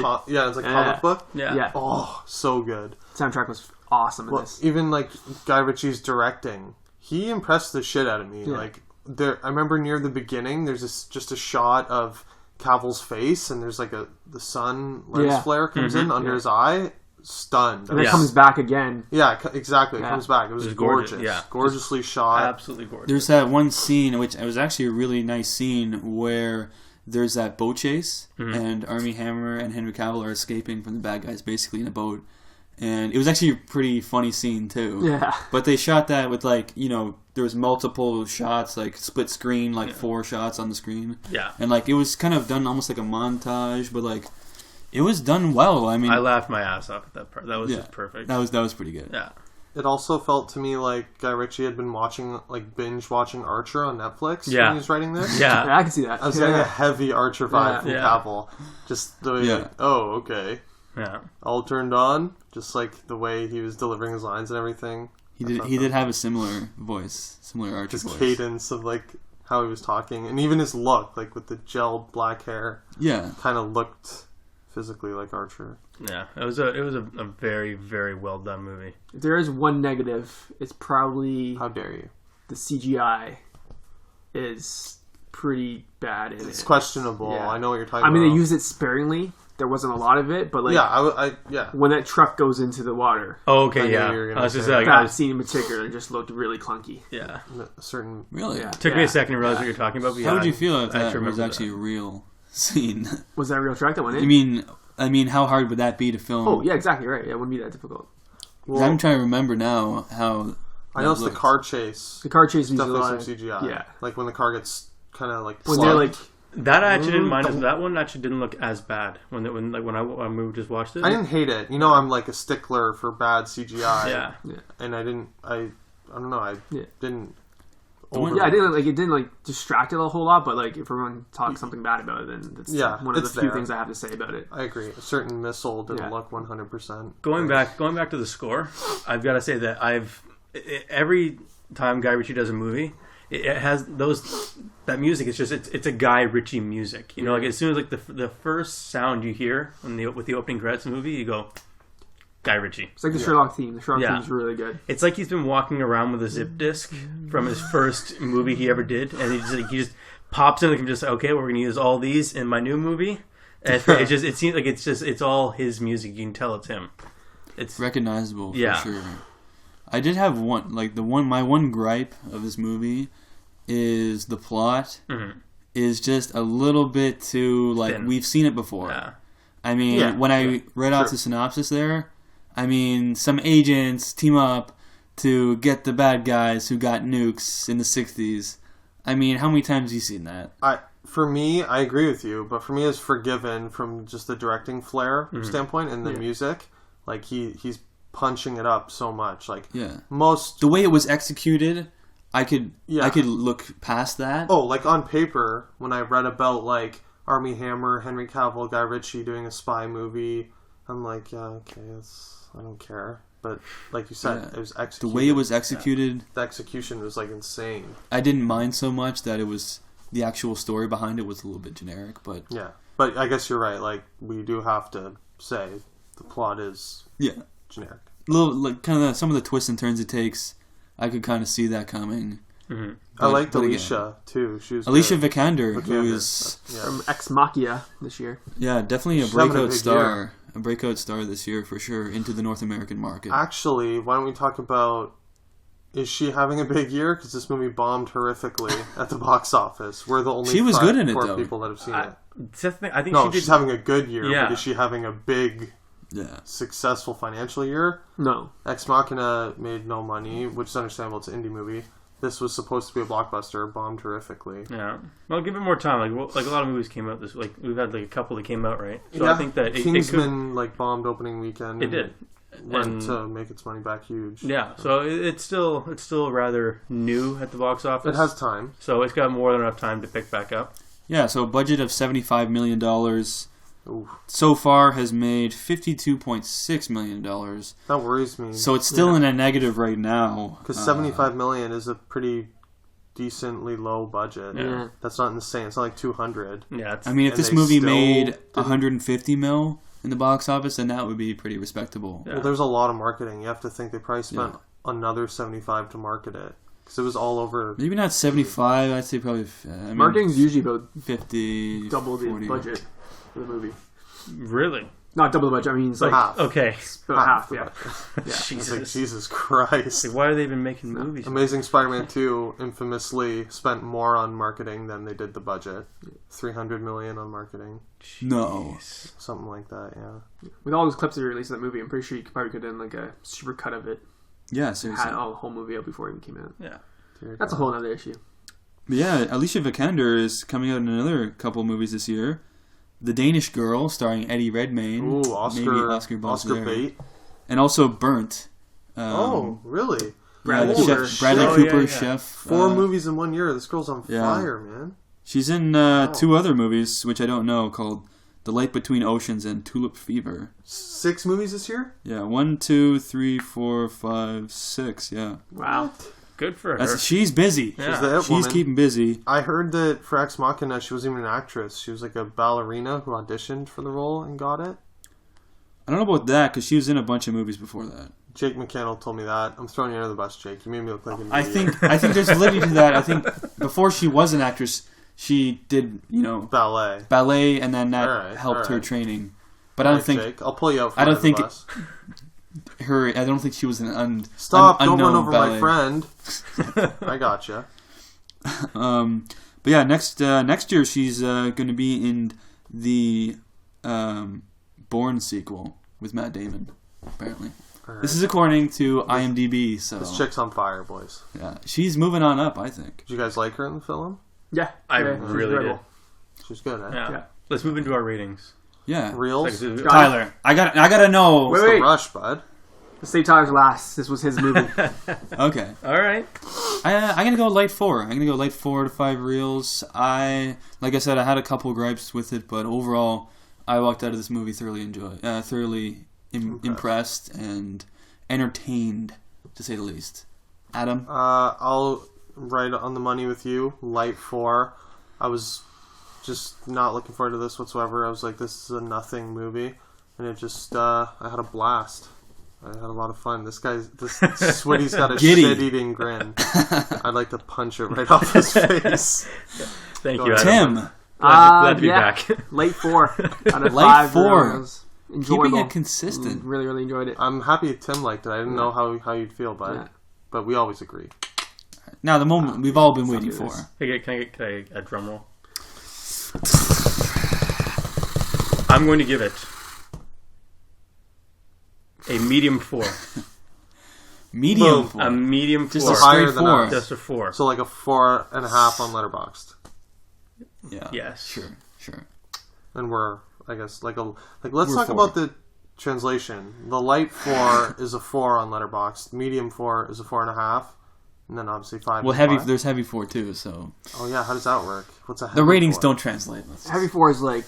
like comic book. Yeah. Oh, so good. soundtrack was awesome in Well, this. even like Guy Ritchie's directing, he impressed the shit out of me. Yeah. Like I remember near the beginning, there's just a shot of Cavill's face, and there's like the sun lens Yeah. flare comes in under his eye. Stunned. And it Yeah. comes back again. Yeah, exactly. It Yeah. comes back. It was It was gorgeous, gorgeous. yeah. Gorgeously shot. Absolutely gorgeous. There's that one scene, which it was actually a really nice scene, where there's that boat chase, and Armie Hammer and Henry Cavill are escaping from the bad guys, basically in a boat. And it was actually a pretty funny scene too. Yeah. But they shot that with there was multiple shots, like split screen, 4 shots on the screen. Yeah. And it was kind of done almost like a montage, but it was done well. I mean, I laughed my ass off at that part. That was Yeah. just perfect. that was pretty good. Yeah. It also felt to me like Guy Ritchie had been binge watching Archer on Netflix Yeah. when he was writing this. Yeah. Yeah, I can see that. I was getting a heavy Archer vibe from Yeah. Cavill. Just the way, Yeah. okay. Yeah. All turned on. Just like the way he was delivering his lines and everything. He did have a similar voice, similar Archer His voice. cadence of how he was talking. And even his look, with the gelled black hair, Yeah. kind of looked physically like Archer. Yeah. It was a very, very well done movie. If there is one negative, it's probably How dare you? the CGI is pretty bad in It's it. questionable. Yeah. I know what you're talking I mean, about. they used it sparingly. There wasn't a lot of it, but yeah. when that truck goes into the water, Oh, I okay, knew yeah. you were gonna I was just say like, that scene in particular just looked really clunky. yeah. A certain. Really? Yeah. Took me a second to realize what you're talking about. But How yeah, would you feel if I that remember was actually a real scene? Was that a real truck that went in? I mean, how hard would that be to film? Oh, yeah, exactly right. Yeah, it wouldn't be that difficult. 'Cause I'm trying to remember now how. I know it's the looked. car chase. The car chase uses a Definitely lot some of CGI. Yeah. Like when the car gets kind of when slugged. they're like, That I actually didn't mind. That one actually didn't look as bad when we just watched it. I didn't hate it. I'm like a stickler for bad CGI. Yeah. And I don't know. I Yeah. didn't. one- yeah, it didn't distract it a whole lot, but if everyone talks something bad about it, then that's one of the it's few there. things I have to say about it. I agree. A certain missile didn't Yeah. look 100%. Going back to the score, I've got to say that every time Guy Ritchie does a movie, it has that music. It's just it's a Guy Ritchie music. Like as soon as the first sound you hear with the opening credits of the movie, you go, Guy Ritchie. It's like the Sherlock theme. The Sherlock Yeah. theme is really good. It's like he's been walking around with a zip disc from his first movie he ever did, and he just pops in and just okay, we're going to use all these in my new movie. And it seems like it's all his music. You can tell it's him. It's recognizable for Yeah. sure. I did have my one gripe of this movie is the plot is just a little bit too Thin. we've seen it before. Yeah. I mean, Yeah. when I read off the synopsis there, I mean, some agents team up to get the bad guys who got nukes in the 60s. I mean, how many times have you seen that? For me, I agree with you, but for me, it's forgiven from just the directing flair standpoint and the music. He's punching it up so much. Yeah. Most The way it was executed, I could look past that. on paper, when I read about Armie Hammer, Henry Cavill, Guy Ritchie doing a spy movie, I'm like, yeah, okay, I don't care. But like you said, it was executed. The way it was executed, the execution was insane. I didn't mind so much that it was the actual story behind it was a little bit generic, but Yeah, but I guess you're right. We do have to say the plot is generic. little kind of some of the twists and turns it takes. I could kind of see that coming. Mm-hmm. I liked but again, Alicia too. She was Alicia good. Vikander, who Vikander. is From Ex Machina this year. definitely a She's having a breakout big star. a breakout star this year for sure into the North American market. Actually, why don't we talk about, is she having a big year? Because this movie bombed horrifically at the box office. We're the only She was good in it, four though. people that have seen it. That's the thing. I think No, she did. she's having a good year, Yeah. but is she having a big, Yeah. successful financial year? No. Ex Machina made no money, which is understandable. It's an indie movie. This was supposed to be a blockbuster, bombed horrifically. Yeah. Well, give it more time. Like a lot of movies came out this. Like we've had like a couple that came out, right? So yeah, I think that Kingsman bombed opening weekend. It did. Went And- to make its money back huge. Yeah. So it's still rather new at the box office. It has time. So it's got more than enough time to pick back up. Yeah, so a budget of $75 million. Ooh, So far has made $52.6 million. that worries me. So it's still in a negative right now. Because $75 million is a pretty decently low budget. Yeah. That's not insane. It's not like 200. Yeah. It's, I mean, if And this they movie still made didn't- 150 mil in the box office, then that would be pretty respectable. Yeah. Well, there's a lot of marketing. You have to think they probably spent Yeah. another 75 to market it. Because it was all over. Maybe not 75. I'd say probably. Marketing's usually about 50, double the 40. budget for the movie. really Not double the budget. I mean, it's like half. okay. about half. the Yeah. budget. Yeah. It's like, Jesus. Jesus Christ. Like, why are they even making movies? Amazing Spider-Man 2 infamously spent more on marketing than they did the budget. $300 million on marketing. No. Something like that, yeah. With all those clips that were released of that movie, I'm pretty sure you probably could have done like a super cut of it. Yeah, Had seriously. all the whole movie out before it even came out. Yeah. Dear That's a God. whole other issue. But yeah, Alicia Vikander is coming out in another couple movies this year. The Danish Girl, starring Eddie Redmayne. Ooh, Maybe Oscar buzz there. bait. And also Burnt. Oh, really? Bradley the Cooper. chef, Bradley Oh, Cooper, yeah, yeah. chef. 4 movies in 1 year. This girl's on Yeah. fire, man. She's in 2 other movies, which I don't know, called The Light Between Oceans and Tulip Fever. 6 movies this year? Yeah, 1, 2, 3, 4, 5, 6. Yeah, Wow. Good for her. she's busy. Yeah. She's the it She's woman. keeping busy. I heard that for Ex Machina, she wasn't even an actress. She was like a ballerina who auditioned for the role and got it. I don't know about that because she was in a bunch of movies before that. Jake McCannell told me that. I'm throwing you under the bus, Jake. You made me look like an I idiot. think there's validity to that. I think before she was an actress, she did Ballet. ballet, and then that Alright, helped her alright. training. But I don't think Jake, I'll pull you out from I don't under the think- bus. I don't think she was an Stop! Don't unknown run over ballet. my friend. I gotcha. But yeah, next year she's going to be in the Bourne sequel with Matt Damon. Apparently, Alright. this is according to IMDb. So This chick's on fire, boys. yeah, she's moving on up. I think. Did you guys like her in the film? Yeah. I yeah, really did. She's good, eh? Yeah. Yeah. Let's move into our ratings. Yeah, Reels? Like, Tyler, I gotta know. Wait, What's the wait. rush, bud? Let's say Tyler's last. This was his movie. Okay, all right. I'm gonna go light 4. I'm gonna go light 4 to 5 reels. Like I said, I had a couple gripes with it, but overall, I walked out of this movie thoroughly impressed and entertained, to say the least. Adam, I'll right on the money with you. Light 4. I was just not looking forward to this whatsoever. I was like, this is a nothing movie. And it just, I had a blast. I had a lot of fun. This Switty's got a Giddy. shit-eating grin. I'd like to punch it right off his face. Thank Go you, ahead. Adam. Tim, Glad to be yeah. back. Late 4 out of Light 5. 4. It was enjoyable. keeping it consistent. Really, really enjoyed it. I'm happy Tim liked it. I didn't know how you'd feel, bud. Yeah. But we always agree. Now the moment we've all been waiting do for. this. Can I get a drum roll? I'm going to give it a medium 4. Medium Boom. 4. A medium 4. Just a Higher straight than 4. us. Just a 4. So like a 4.5 on Letterboxd. Yeah. Yes. Sure. And we're, I guess, let's We're talk 4. about the translation. The light 4 is a 4 on Letterboxd. Medium 4 is a 4.5. And then obviously 5 Well, is heavy. 5. There's heavy 4 too. So Oh yeah, how does that work? What's a heavy the ratings 4? don't translate. Let's Heavy 4 is like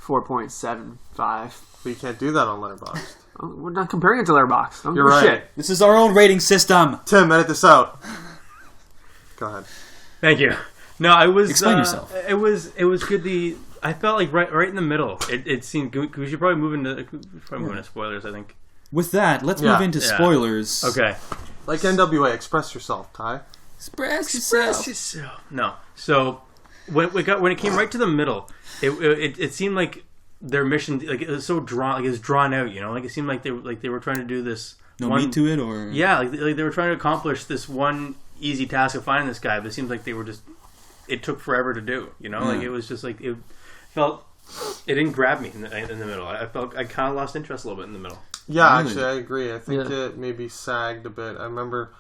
4.75. But you can't do that on Letterboxd. We're not comparing it to Letterboxd. Don't You're give a right. Shit. This is our own rating system. Tim, edit this out. Go ahead. Thank you. No, I was. Explain yourself. It was good. I felt like right in the middle. It seemed. We should probably move into spoilers. I think. With that, let's move into spoilers. Okay. Like NWA, express yourself, Ty. Express yourself. No. So when it came right to the middle, it seemed like their mission, like it was so drawn, like it was drawn out. You know, like it seemed like they were trying to do this. No meat to it, or yeah, like they were trying to accomplish this one easy task of finding this guy, but it seems like they were just. It took forever to do. You know, like it was just like it felt. It didn't grab me in the middle. I kind of lost interest a little bit in the middle. Yeah, actually, I agree. I think it maybe sagged a bit. I remember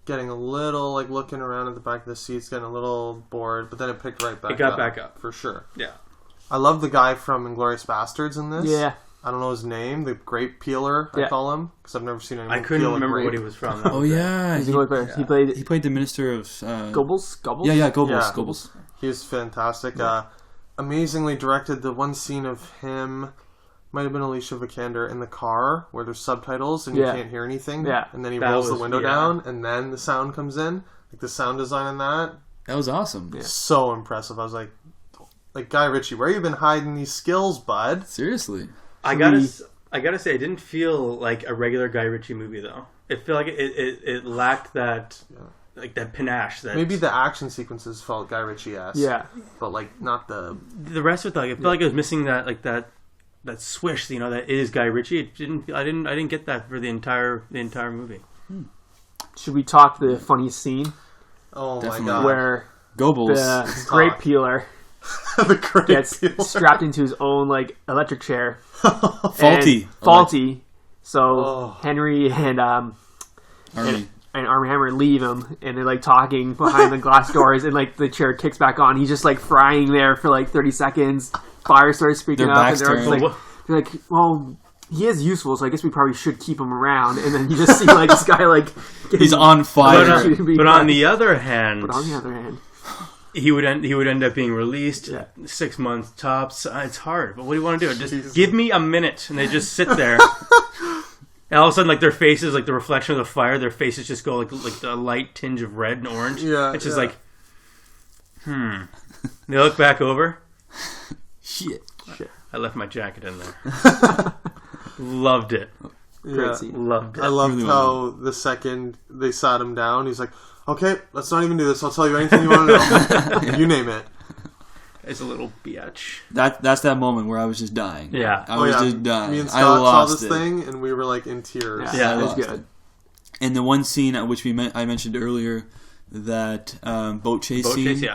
getting a little, like, looking around at the back of the seats, getting a little bored, but then it picked right back up. It got back up. For sure. Yeah. I love the guy from Inglourious Bastards in this. Yeah. I don't know his name, the grape peeler, I call him, because I've never seen anyone I couldn't peel a remember grape. what he was from. Oh, yeah. He played the minister of... Goebbels? Yeah, Goebbels. Yeah. Goebbels. He was fantastic. Amazingly directed. The one scene of him... Might have been Alicia Vikander in the car where there's subtitles and you can't hear anything. Yeah. And then he rolls the window down and then the sound comes in. Like the sound design in that. That was awesome. Yeah. So impressive. I was like Guy Ritchie, where you been hiding these skills, bud? Seriously. I gotta say, it didn't feel like a regular Guy Ritchie movie though. It felt like it lacked that like that panache. That maybe the action sequences felt Guy Ritchie-esque. Yeah. But like not the rest of it. Like, it felt like it was missing that swish, you know, that is Guy Ritchie. I didn't get that for the entire movie. Should we talk the funniest scene? Oh Definitely. my god. Where Goebbels. the grape peeler the grape gets peeler. strapped into his own like electric chair. Faulty. So Henry and Army. and Armie Hammer leave him, and they're like talking behind the glass doors, and like the chair kicks back on. He's just like frying there for like 30 seconds. Fire starts speaking Their up, backs and they're turned. like, well, he is useful, so I guess we probably should keep him around. And then you just see like this guy like He's on fire. But on the other hand, he would end up being released 6 months tops. It's hard, but what do you want to do? Just give me a minute, and they just sit there. And all of a sudden, like their faces, like the reflection of the fire, their faces just go like a light tinge of red and orange. Yeah, it's just like, They look back over. Shit. I left my jacket in there. Loved it. Yeah. Loved it. I loved how the second they sat him down, he's like, okay, let's not even do this. I'll tell you anything you want to know. You name it. It's a little bitch. That's that moment where I was just dying. Yeah. I was just dying. Me and I Scott saw lost this thing, and we were like in tears. Yeah, I it was lost good. it. And the one scene at which I mentioned earlier, that boat chase scene,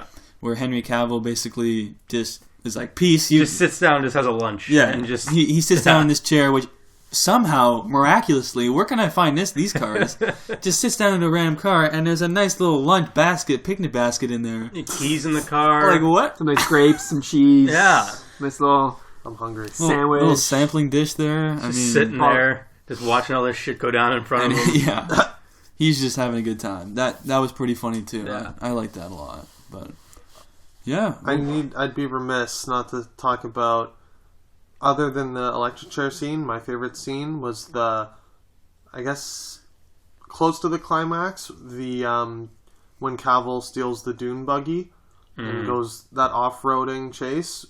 where Henry Cavill basically just is like, peace. He just sits down and just has a lunch. Yeah. And just he sits down in this chair, which somehow, miraculously, where can I find these cars? Just sits down in a random car, and there's a nice little lunch basket, picnic basket in there. keys in the car. Like, what? Some nice grapes, some cheese. Yeah. Nice little I'm hungry. sandwich. Little sampling dish there. Just sitting there, just watching all this shit go down in front of him. Yeah. He's just having a good time. That was pretty funny, too. Yeah. I like that a lot. But, yeah. I'd be remiss not to talk about, other than the electric chair scene, my favorite scene was the, I guess, close to the climax, the when Cavill steals the dune buggy and goes that off-roading chase.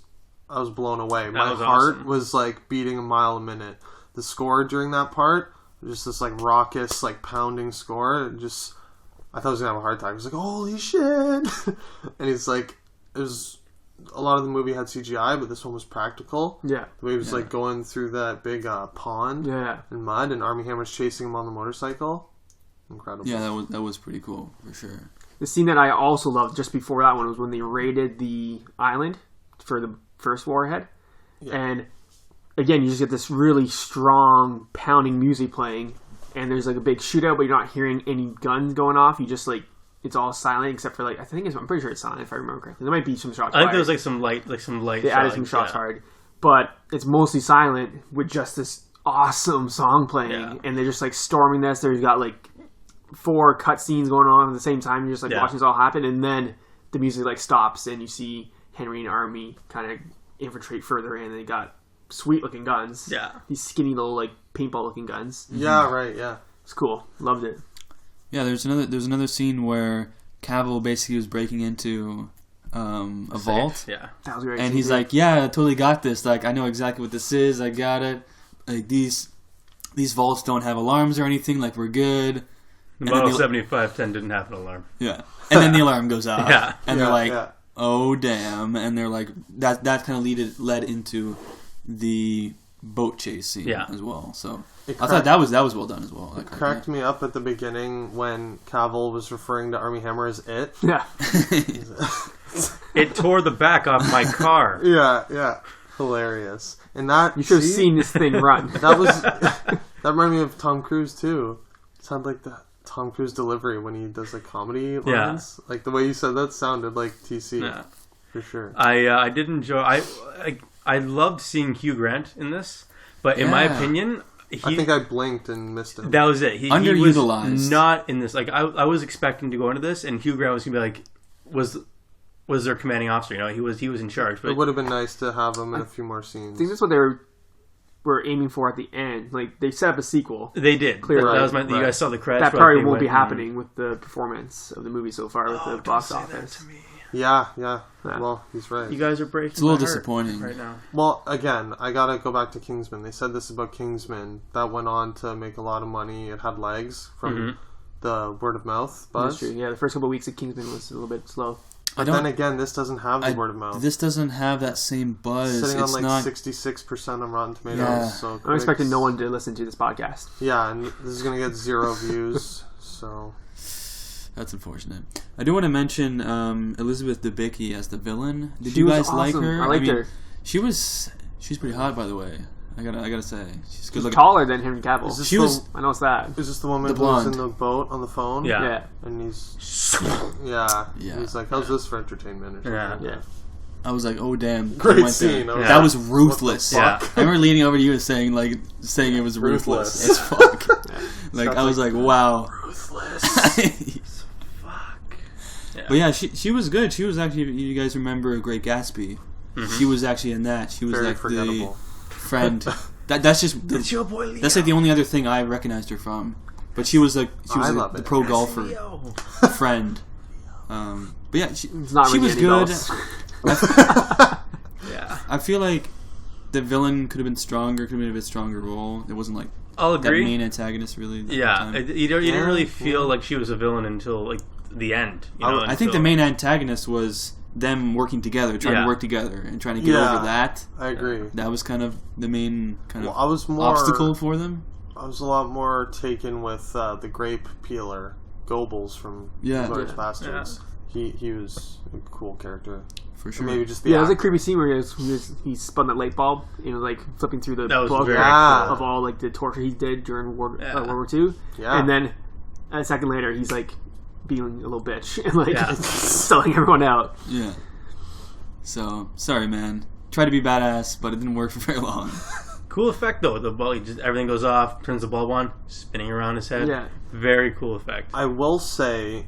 I was blown away. My heart was like beating a mile a minute. The score during that part, just this like raucous, like pounding score. I thought I was gonna have a heart attack. I was like, holy shit! And he's like, it was. A lot of the movie had CGI, but this one was practical. Yeah. The way he was like going through that big pond and mud, and Armie Hammer's chasing him on the motorcycle. Incredible. Yeah, that was pretty cool, for sure. The scene that I also loved just before that one was when they raided the island for the first warhead. Yeah. And again, you just get this really strong pounding music playing, and there's like a big shootout, but you're not hearing any guns going off. You just like, it's all silent except for like, I'm pretty sure it's silent if I remember correctly. There might be some shots fired. I think there was like some light. They added some shots fired, but it's mostly silent with just this awesome song playing, and they're just like storming this. There's got like 4 cutscenes going on at the same time. You're just like watching this all happen, and then the music like stops, and you see Henry and Armie kind of infiltrate further in. They got sweet looking guns. Yeah, these skinny little like paintball looking guns. Yeah, right. Yeah, it's cool. Loved it. Yeah, there's another scene where Cavill basically was breaking into a vault. Yeah, that was great. And he's like, "Yeah, I totally got this. Like, I know exactly what this is. I got it. Like these vaults don't have alarms or anything. Like, we're good." The Model 7510 didn't have an alarm. Yeah, and then the alarm goes off. And they're like, yeah. "Oh damn!" And they're like, that kind of led into the boat chase scene Yeah. as well. So It I thought that was well done as well. It cracked me up at the beginning when Cavill was referring to Armie Hammer as it. Yeah. It tore the back off my car. Yeah. Hilarious. And that You should have seen this thing run. that reminded me of Tom Cruise too. It sounded like the Tom Cruise delivery when he does like comedy lines. Like the way you said that sounded like TC. Yeah. For sure. I did enjoy. I loved seeing Hugh Grant in this, but in my opinion, I think I blinked and missed him. that was it. He Underutilized. was not in this. Like I was expecting to go into this, and Hugh Grant was gonna be like, was their commanding officer? You know, he was in charge. But It would have been nice to have him in a few more scenes. I think that's what they were aiming for at the end. Like, they set up a sequel. they did. Clearly. That was you guys saw the credits. That but probably they won't be went happening with the performance of the movie so far with the box don't say that office. to me. Yeah. Yeah. Well, he's right. You guys are breaking. It's a little my heart disappointing. right now. Well, again, I gotta go back to Kingsman. They said this about Kingsman. That went on to make a lot of money. It had legs from the word of mouth buzz. That's true. Yeah, the first couple of weeks of Kingsman was a little bit slow. Then again, this doesn't have the word of mouth. This doesn't have that same buzz. Sitting it's on not 66% on Rotten Tomatoes. Yeah. So I'm expecting no one to listen to this podcast. Yeah, and this is gonna get 0 views. So That's unfortunate. I do want to mention Elizabeth Debicki as the villain. Did She you was guys like awesome. her? I liked her. She's pretty hot, by the way. I gotta say, she's good She's looking. taller than Henry Cavill. Is this She was. I noticed that. is this the woman The who was in blonde. the boat on the phone? Yeah. Yeah. And he's Yeah. He's like, how's this for entertainment? Or something Yeah. like that. Yeah. I was like, oh damn, Great they went scene. there. I was That like, was ruthless. Yeah. I remember leaning over to you and saying it was ruthless Ruthless. as fuck. Like Sounds I was like, wow. Ruthless. Fuck. Yeah. But yeah, she was good. She was actually, you guys remember Great Gatsby? She was actually in that. She was Very like forgettable. the friend. That's just It's your boy Leo. that's like the only other thing I recognized her from. But she was like I love the it. pro golfer Leo. friend. But yeah, she It's not she really was any good. bells. Yeah. I feel like the villain could have been stronger. Could have been a bit stronger role. It wasn't like I'll that agree. main antagonist really. the Yeah, time. you didn't really feel yeah. like she was a villain until like the end. You know, I think the until- main antagonist was them working together, trying Yeah. to work together, and trying to get Yeah. over that. I agree. That was kind of the main kind Well, of I was more obstacle for them. I was a lot more taken with the grape peeler Goebbels from Yeah. Glorious Yeah. Bastards. He was a cool character. For Or sure. maybe just the Yeah, it was a actor. creepy scene where he spun that light bulb, like flipping through the That was book very cool. of all like the torture he did during World War II. Yeah. And then a second later, he's like being a little bitch and like Yeah. selling everyone out. Yeah. So sorry, man. Tried to be badass, but it didn't work for very long. Cool effect though. The bulb, everything goes off, turns the bulb on, spinning around his head. Yeah. Very cool effect. I will say,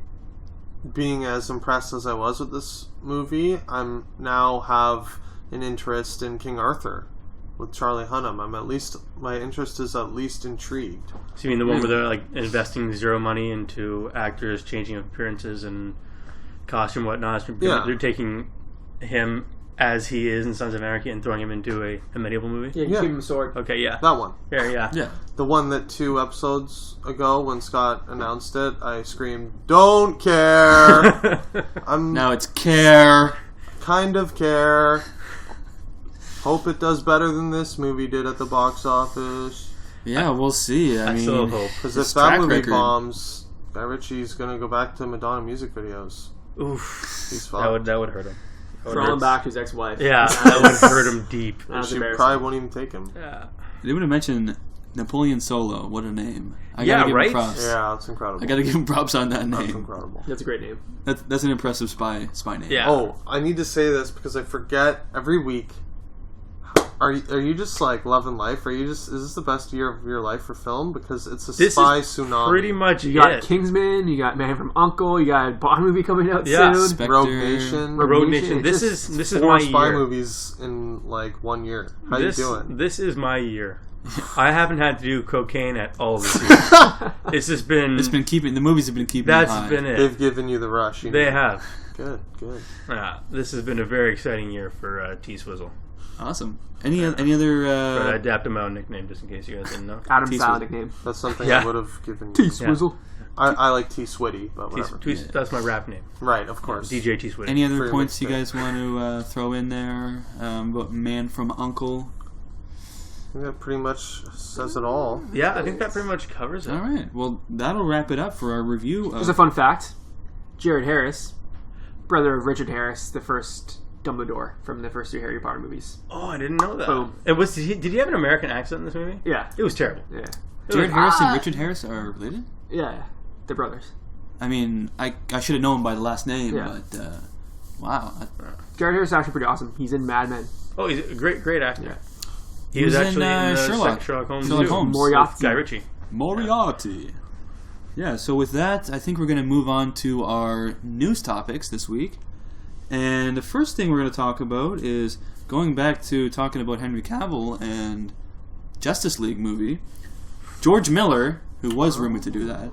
being as impressed as I was with this movie, I'm now have an interest in King Arthur with Charlie Hunnam. My interest is at least intrigued. So you mean the one where they're like investing zero money into actors changing appearances and costume and whatnot? Yeah. They're taking him as he is in Sons of Anarchy and throwing him into a medieval movie? Yeah, you Yeah. gave him a sword. Okay, yeah. That one. Yeah. Yeah. The one that 2 episodes ago, when Scott announced it, I screamed, "Don't care!" I'm Now it's care. kind of care. Hope it does better than this movie did at the box office. Yeah, we'll see. I I mean, still hope. Because His if that track movie record. bombs, Guy Ritchie's gonna go back to Madonna music videos. Oof. He's That fucked. would hurt him. That would Throwing hurt. back his ex-wife. Yeah, that would hurt him deep. That was She embarrassing. probably won't even take him. Yeah. I did want to mention Napoleon Solo. What a name! I Yeah, gotta give right? him props. Yeah, that's incredible. I gotta give him props on that That's name. incredible. That's a great name. That's an impressive spy name. Yeah. Oh, I need to say this because I forget every week. Are you just like loving life? Is this the best year of your life for film? Because it's a This spy is tsunami. pretty much You got it. Kingsman, you got Man from U.N.C.L.E, you got a Bond movie coming out Yeah. soon. Spectre. Rogue Nation. Rogue Nation, Nation. it's This just is 4 my spy year. movies in like 1 year. How This, you doing? This is my year. I haven't had to do cocaine at all this year. It's just been. It's been keeping the movies have been keeping. That's me high. been it. They've given you the rush. You They need. have. Good. This has been a very exciting year for T Swizzle. Awesome. Any other? But I adapted my own nickname just in case you guys didn't know. Adam T-Swizzle. style nickname. That's something Yeah. I would have given you. T-Swizzle. I like T Switty, but whatever. That's my rap name. Right, of course. DJ T Switty. Any other For your points you mixtape. guys want to throw in there about Man from U.N.C.L.E? think that pretty much says it all. Yeah, I think that pretty much covers it. All right. Well, that'll wrap it up for our review. There's a fun fact. Jared Harris, brother of Richard Harris, the first Dumbledore from the first 2 Harry Potter movies. Oh, I didn't know that. Boom. Did he have an American accent in this movie? Yeah. It was terrible. Yeah. Jared Harris and Richard Harris are related? Yeah. They're brothers. I mean, I should have known by the last name, Yeah. but wow. Jared Harris is actually pretty awesome. He's in Mad Men. Oh, he's a great actor. Yeah. He was actually in Sherlock. Sherlock Holmes. Sherlock too. Holmes. Moriarty. Guy Ritchie. Moriarty. Yeah, so with that, I think we're going to move on to our news topics this week. And the first thing we're going to talk about is going back to talking about Henry Cavill and Justice League movie. George Miller, who was rumored to do that,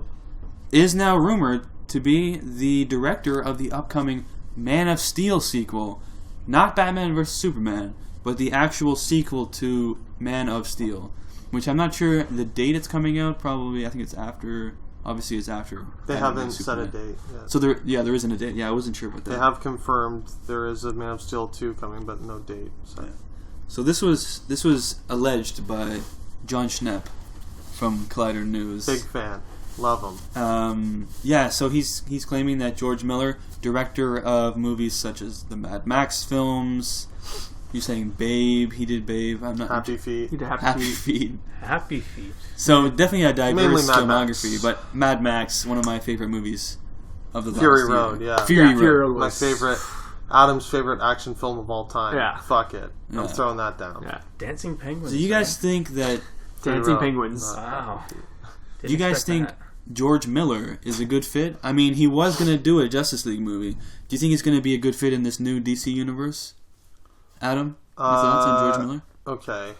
is now rumored to be the director of the upcoming Man of Steel sequel. Not Batman vs. Superman, but the actual sequel to Man of Steel. Which I'm not sure the date it's coming out. Probably, I think it's after. Obviously, it's after. They Batman haven't vs. set a Superman. date yet. So there isn't a date. Yeah, I wasn't sure about that. They have confirmed there is a Man of Steel 2 coming, but no date. So this was alleged by John Schnepp from Collider News. Big fan. Love him. Yeah, so he's claiming that George Miller, director of movies such as the Mad Max films, you're saying Babe, he did Babe. I'm not Happy Feet. He did Happy Feet. Happy Feet. So definitely a diverse Mainly Mad Max. filmography, but Mad Max, one of my favorite movies of the Fury last Road, year. yeah. Fury Fury Road. Road. My favorite, Adam's favorite action film of all time. Yeah. Fuck it. Yeah. I'm throwing that down. Yeah. Dancing Penguins. So you guys think that Dancing Road. Penguins. Wow. Do you guys think George Miller is a good fit? I mean, he was going to do a Justice League movie. Do you think he's going to be a good fit in this new DC universe? Adam, your thoughts on George Miller? Okay.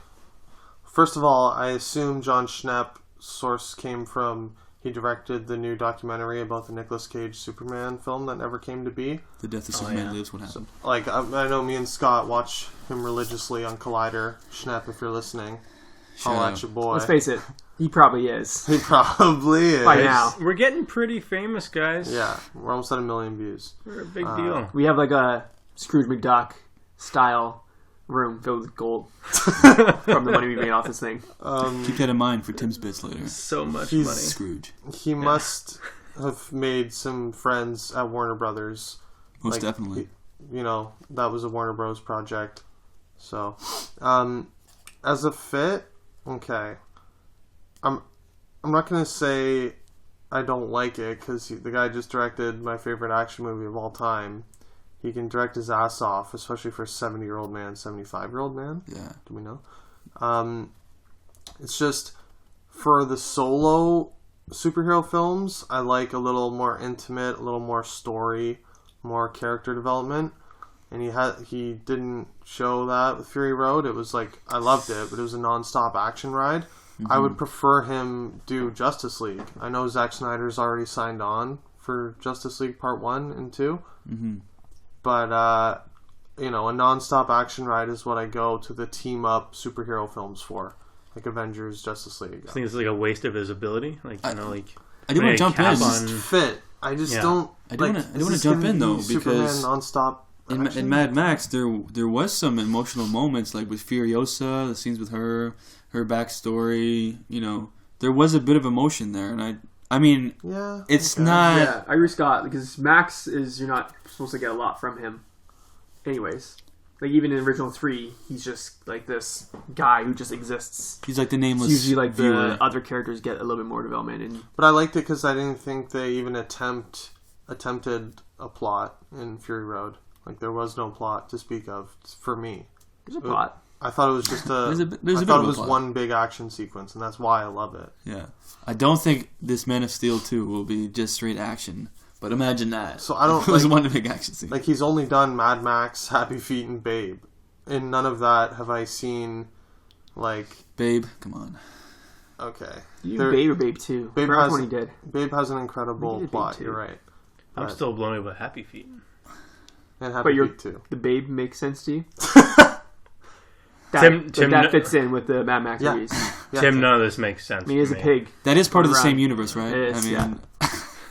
First of all, I assume John Schnepp source came from he directed the new documentary about the Nicolas Cage Superman film that never came to be. The Death of Superman Lives, what happened? Like, I know me and Scott watch him religiously on Collider. Schnepp, if you're listening, holla at your boy. Let's face it, he probably is. He probably is. By now. We're getting pretty famous, guys. Yeah, we're almost at 1 million views. We're a big deal. We have like a Scrooge McDuck style room filled with gold from the money we made off this thing. Keep that in mind for Tim's bits later. So much He's- money. Scrooge. He must have made some friends at Warner Brothers. Most definitely. You know, that was a Warner Bros. Project. So, as a fit, okay. I'm not gonna say I don't like it because the guy just directed my favorite action movie of all time. He can direct his ass off, especially for a 70-year-old man, 75-year-old man. Yeah. Do we know? It's just for the solo superhero films, I like a little more intimate, a little more story, more character development. And he didn't show that with Fury Road. It was like, I loved it, but it was a non-stop action ride. I would prefer him do Justice League. I know Zack Snyder's already signed on for Justice League Part 1 and 2. Mm-hmm. But, you know, a non-stop action ride is what I go to the team-up superhero films for. Like Avengers, Justice League. I think it's like a waste of his ability. Like, you know, like... I do want to jump in. Fit. I just don't... I do want to jump in, though, because... Superman non-stop in Mad Max, there was some emotional moments, like with Furiosa, the scenes with her backstory. You know, there was a bit of emotion there, and I mean, yeah, it's not. Yeah, I agree, Scott, because Max you're not supposed to get a lot from him. Anyways, like even in original 3, he's just like this guy who just exists. He's like the nameless. It's usually like viewer. the other characters get a little bit more development. And But I liked it because I didn't think they even attempted a plot in Fury Road. Like there was no plot to speak of for me. there's a plot. I thought it was just There's a bit I of thought a it was plot. one big action sequence, and that's why I love it. Yeah, I don't think this Man of Steel 2 will be just straight action. But imagine that. So I don't it was like, one big action scene. like he's only done Mad Max, Happy Feet, and Babe. In none of that have I seen like Babe, come on. okay. You There- Babe or Babe 2? Babe Forgot has one he did. Babe has an incredible Maybe Babe plot. 2. You're right. I'm But- still blown away by Happy Feet. And But Happy you're Feet too. the Babe makes sense to you? Tim, that fits in with the Mad Max Yeah. movies. Yeah, Tim, none of this makes sense. I mean, he's to a me. pig. That is part of the Right. same universe, right? It is, I mean,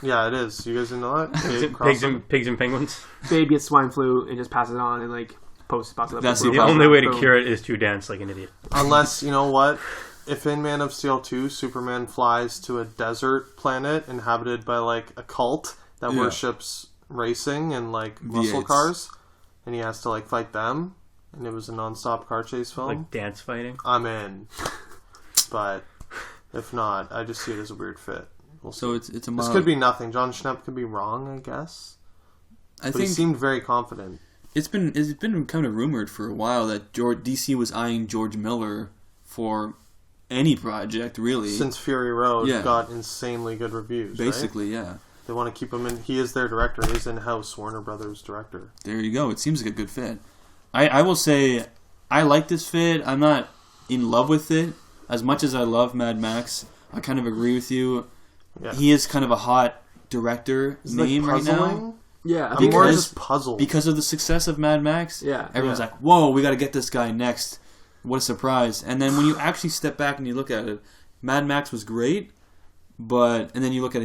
yeah, it is. You guys didn't know that? Babe Pigs crossover. and pigs and penguins. Babe gets swine flu and just passes it on and like post-apocalyptic That's world. The only way to Boom. cure it is to dance like an idiot. Unless, you know what? If in Man of Steel 2, Superman flies to a desert planet inhabited by, like, a cult that worships racing and, like, muscle V8s. cars, and he has to, like, fight them, and it was a non-stop car chase film, Like dance fighting. I'm in. But if not, I just see it as a weird fit. We'll see. So it's a This mild... could be nothing. John Schnepp could be wrong, I guess. I But he think seemed very confident. it's been kind of rumored for a while that DC was eyeing George Miller for any project, really. Since Fury Road Yeah. got insanely good reviews, Basically, right? yeah. They want to keep him in. He is their director. He's in-house Warner Brothers director. There you go. It seems like a good fit. I will say, I like this fit. I'm not in love with it. As much as I love Mad Max, I kind of agree with you. Yeah. He is kind of a hot director It's name like right now. puzzling. Yeah, I I'm think more Because- just puzzled. Because of the success of Mad Max, Yeah. everyone's Yeah. like, whoa, we got to get this guy next. What a surprise. And then when you actually step back and you look at it, Mad Max was great, and then you look at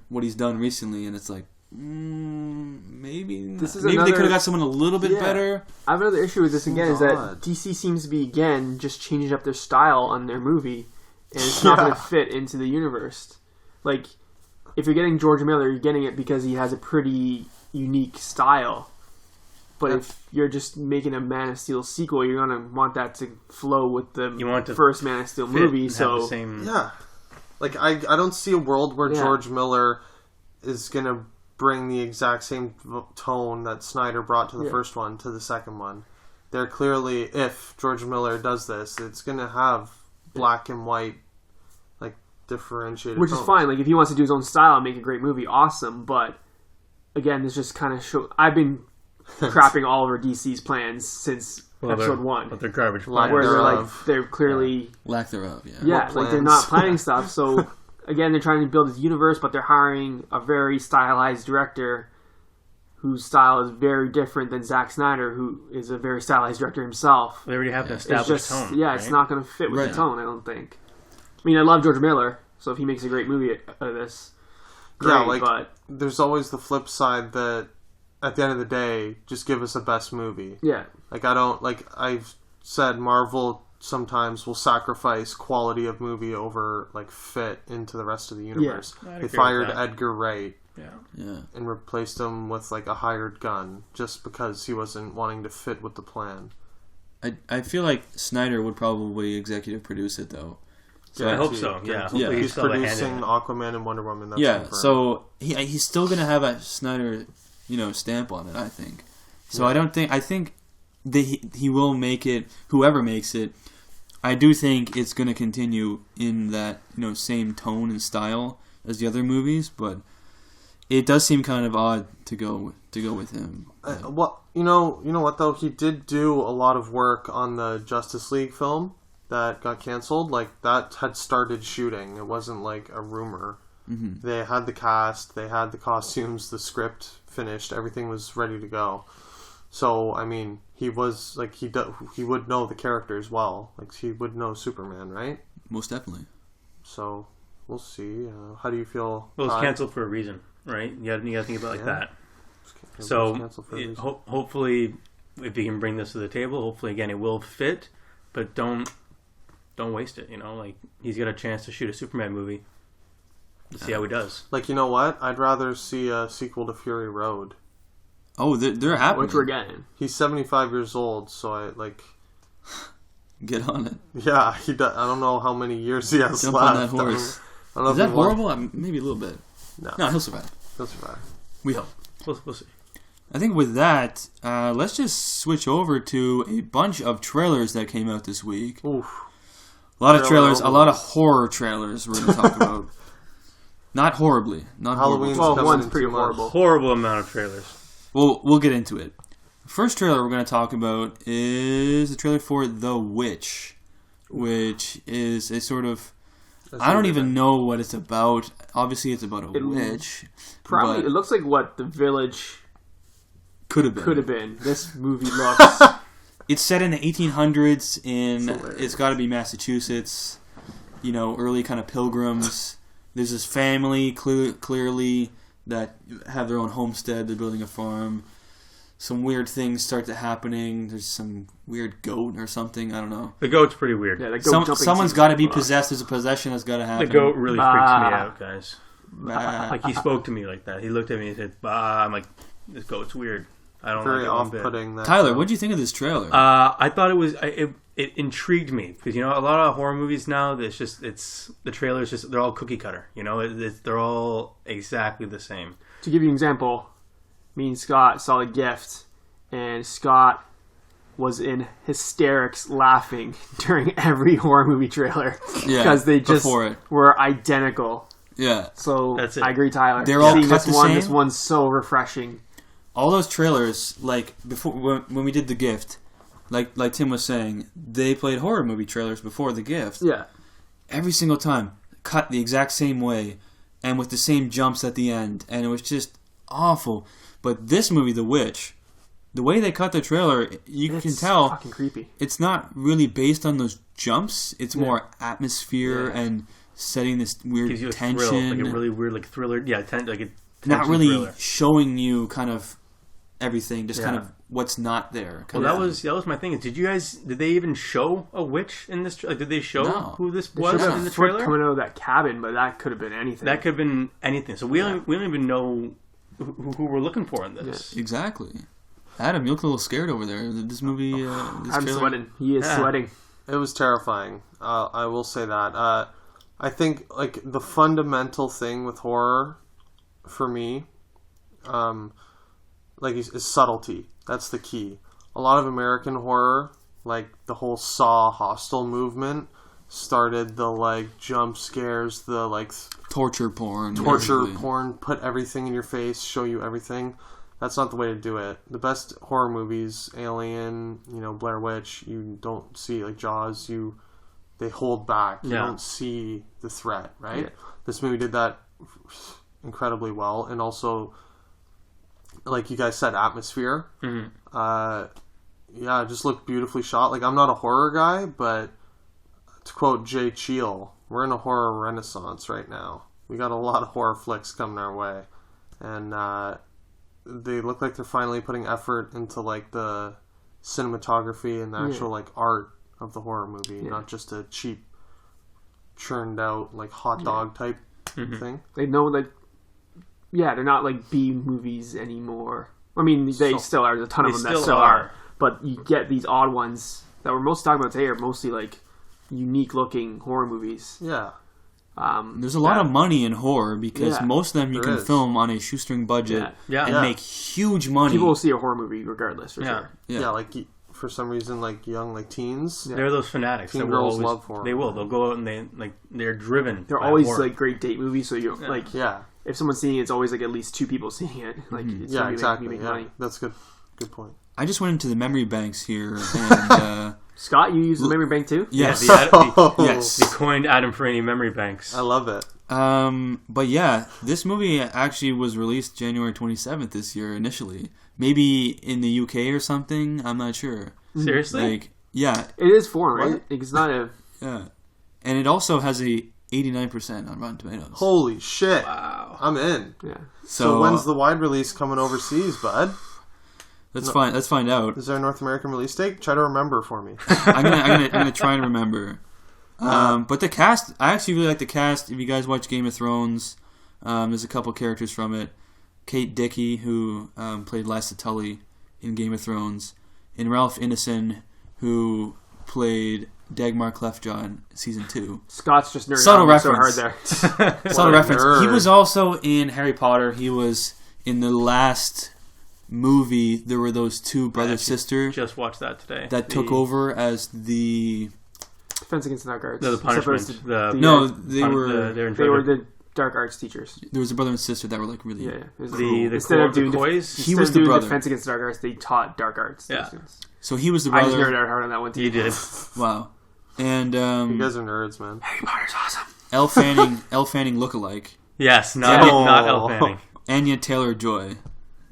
what he's done recently, and it's like, maybe This is maybe they another- could have got someone a little bit Yeah. better. I have another issue with this again, Seems is odd. that DC seems to be, again, just changing up their style on their movie, and it's not going to fit into the universe. Like, if you're getting George Miller, you're getting it because he has a pretty unique style. But if you're just making a Man of Steel sequel, you're going to want that to flow with the You want to first Man of Steel Fit movie. and have So the same. Yeah. Like, I don't see a world where Yeah. George Miller is going to bring the exact same tone that Snyder brought to the first one to the second one. They're clearly, if George Miller does this, it's going to have black and white, like, differentiated which is tones. fine. Like, if he wants to do his own style and make a great movie, awesome. But again, this just kind of show. I've been crapping all over DC's plans since episode 1, But they're garbage. Like, where they're like thereof. they're clearly Lack thereof, yeah, What like they're plans? not planning stuff. So again, they're trying to build this universe, but they're hiring a very stylized director whose style is very different than Zack Snyder, who is a very stylized director himself. They already have an It's established just tone. it's right? not going to fit with Right. the tone. I don't think. I mean, I love George Miller, so if he makes a great movie out of this, great. Yeah, like, but there's always the flip side that, at the end of the day, just give us a best movie. yeah, Like, I don't, like, I've said Marvel sometimes will sacrifice quality of movie over, like, fit into the rest of the universe. I'd They agree with fired that. Edgar Wright Yeah. yeah. and replaced him with, like, a hired gun just because he wasn't wanting to fit with the plan. I feel like Snyder would probably executive produce it, though. So I hope Guaranteed. so. Yeah. Guaranteed. Hopefully He's still a hand in producing it. Aquaman and Wonder Woman. That's yeah, confirmed. so he's still going to have a Snyder, stamp on it, I think. So I think that he will make it, whoever makes it. I do think it's going to continue in that, same tone and style as the other movies, but it does seem kind of odd to go with him. What you know what though, he did do a lot of work on the Justice League film that got canceled. Like, that had started shooting. It wasn't like a rumor. Mm-hmm. They had the cast, they had the costumes, the script finished, everything was ready to go. So I mean, he was like he would know the characters well. Like, he would know Superman, right? Most definitely. So we'll see. How do you feel? Well, it's Todd? canceled for a reason, right? You got to think about it like Yeah. that. It was So canceled for a reason. hopefully, if you can bring this to the table, hopefully again it will fit, but don't waste it. Like, he's got a chance to shoot a Superman movie. Let's see how he does. Like, you know what? I'd rather see a sequel to Fury Road. Oh, they're happening. which we're getting. He's 75 years old, so I like. Get on it. Yeah, he does. I don't know how many years he has Jump left. on that horse. I don't know Is if that he wants- horrible? Maybe a little bit. No, He'll survive. he'll survive. We hope. We'll see. I think with that, let's just switch over to a bunch of trailers that came out this week. Oof. A lot of Trailer trailers, a lot of horror trailers we're going to talk about. Not horribly. Not Halloween's horribly. Well, coming one's in pretty 2 months. horrible. Horrible amount of trailers. We'll get into it. First trailer we're going to talk about is the trailer for The Witch, which is a sort of... I don't even know what it's about. Obviously, it's about a witch. Probably, but it looks like what The Village could have been. could have been. This movie looks. It's set in the 1800s in, hilarious. it's got to be Massachusetts, early kind of pilgrims. There's this family clearly that have their own homestead. They're building a farm. some weird things start to happening. There's some weird goat or something. I don't know. The goat's pretty weird. Yeah, the goat jumping someone's scene. got to be possessed. There's a possession that's got to happen. The goat really freaks me out, guys. Bah. Like, he spoke to me like that. He looked at me and said, "Bah." I'm like, this goat's weird. I don't Very like it one bit. off-putting. Tyler, what do you think of this trailer? I thought it intrigued me because a lot of horror movies now, the trailers they're all cookie cutter. They're all exactly the same. To give you an example, me and Scott saw The Gift, and Scott was in hysterics laughing during every horror movie trailer because they just were identical. Yeah, so that's it. I agree, Tyler. They're all seeing cut the same. This one's so refreshing. All those trailers, like before when we did The Gift, like Tim was saying, they played horror movie trailers before The Gift. Yeah, every single time, cut the exact same way, and with the same jumps at the end, and it was just awful. But this movie, The Witch, the way they cut the trailer, can tell it's fucking creepy. It's not really based on those jumps. It's more atmosphere and setting this weird Gives you a tension, thrill, like a really weird thriller. Yeah, not really thriller. showing you kind of everything, just kind of what's not there. Well, that was my thing. Did they even show a witch in this? Did they show who this was in the trailer? Coming out of that cabin, but that could have been anything. That could have been anything. So we don't even know who we're looking for in this. Yeah. Exactly. Adam, you look a little scared over there. This movie. This I'm trailer? sweating. He is sweating. It was terrifying. I will say that. I think like the fundamental thing with horror, for me, is subtlety. That's the key. A lot of American horror, like the whole Saw Hostel movement, started the jump scares, the torture porn, put everything in your face, show you everything. That's not the way to do it. The best horror movies, Alien, Blair Witch, you don't see Jaws. They hold back. You don't see the threat, right? Yeah. This movie did that incredibly well, and also, like you guys said, atmosphere. Mm-hmm. It just looked beautifully shot. I'm not a horror guy, but to quote Jay Cheel, we're in a horror renaissance right now. We got a lot of horror flicks coming our way, and they look like they're finally putting effort into the cinematography and the actual art of the horror movie, not just a cheap, churned out hot dog type thing. They know they're not B movies anymore. I mean, they still are. There's a ton of them that still are. But you get these odd ones that we're mostly talking about today are mostly unique looking horror movies. Yeah. There's a lot of money in horror because most of them you can film on a shoestring budget and make huge money. People will see a horror movie regardless, for sure. Yeah, for some reason, young teens. They're those fanatics. Teen girls love horror. They will. They'll go out and they're driven. They're always great date movies. So you if someone's seeing it, it's always at least two people seeing it. It's exactly. Make money. That's good. Good point. I just went into the memory banks here, and Scott, you use the memory bank too? Yes. The coined Adam Ferrani memory banks. I love it. But yeah, this movie actually was released January 27th this year initially. Maybe in the UK or something. I'm not sure. Seriously? Yeah. It is foreign, right? It's not a... Yeah. And it also has a 89% on Rotten Tomatoes. Holy shit. Wow. I'm in. Yeah. So when's the wide release coming overseas, bud? Let's find out. Is there a North American release date? Try to remember for me. I'm gonna try and remember. But the cast, I actually really like the cast. If you guys watch Game of Thrones, there's a couple characters from it. Kate Dickie, who played Lysa Tully in Game of Thrones, and Ralph Ineson, who played Dagmar Cleftjaw in season 2. Scott's just nerding subtle reference. So hard there. Subtle reference. Nerd. He was also in Harry Potter. He was in the last movie. There were those two brother-sister. Just watched that today. That took over as the Defense Against the Dark Arts. No, the punishment. They were the dark arts teachers. There was a brother and sister that were really instead of doing he was the brother. Defense Against the Dark Arts, they taught dark arts. Yeah. So he was the brother. I just nerded out hard on that one too. You did. Wow. And you guys are nerds, man. Harry Potter's awesome. Elle Fanning lookalike. Yes, not Elle Fanning. Anya Taylor-Joy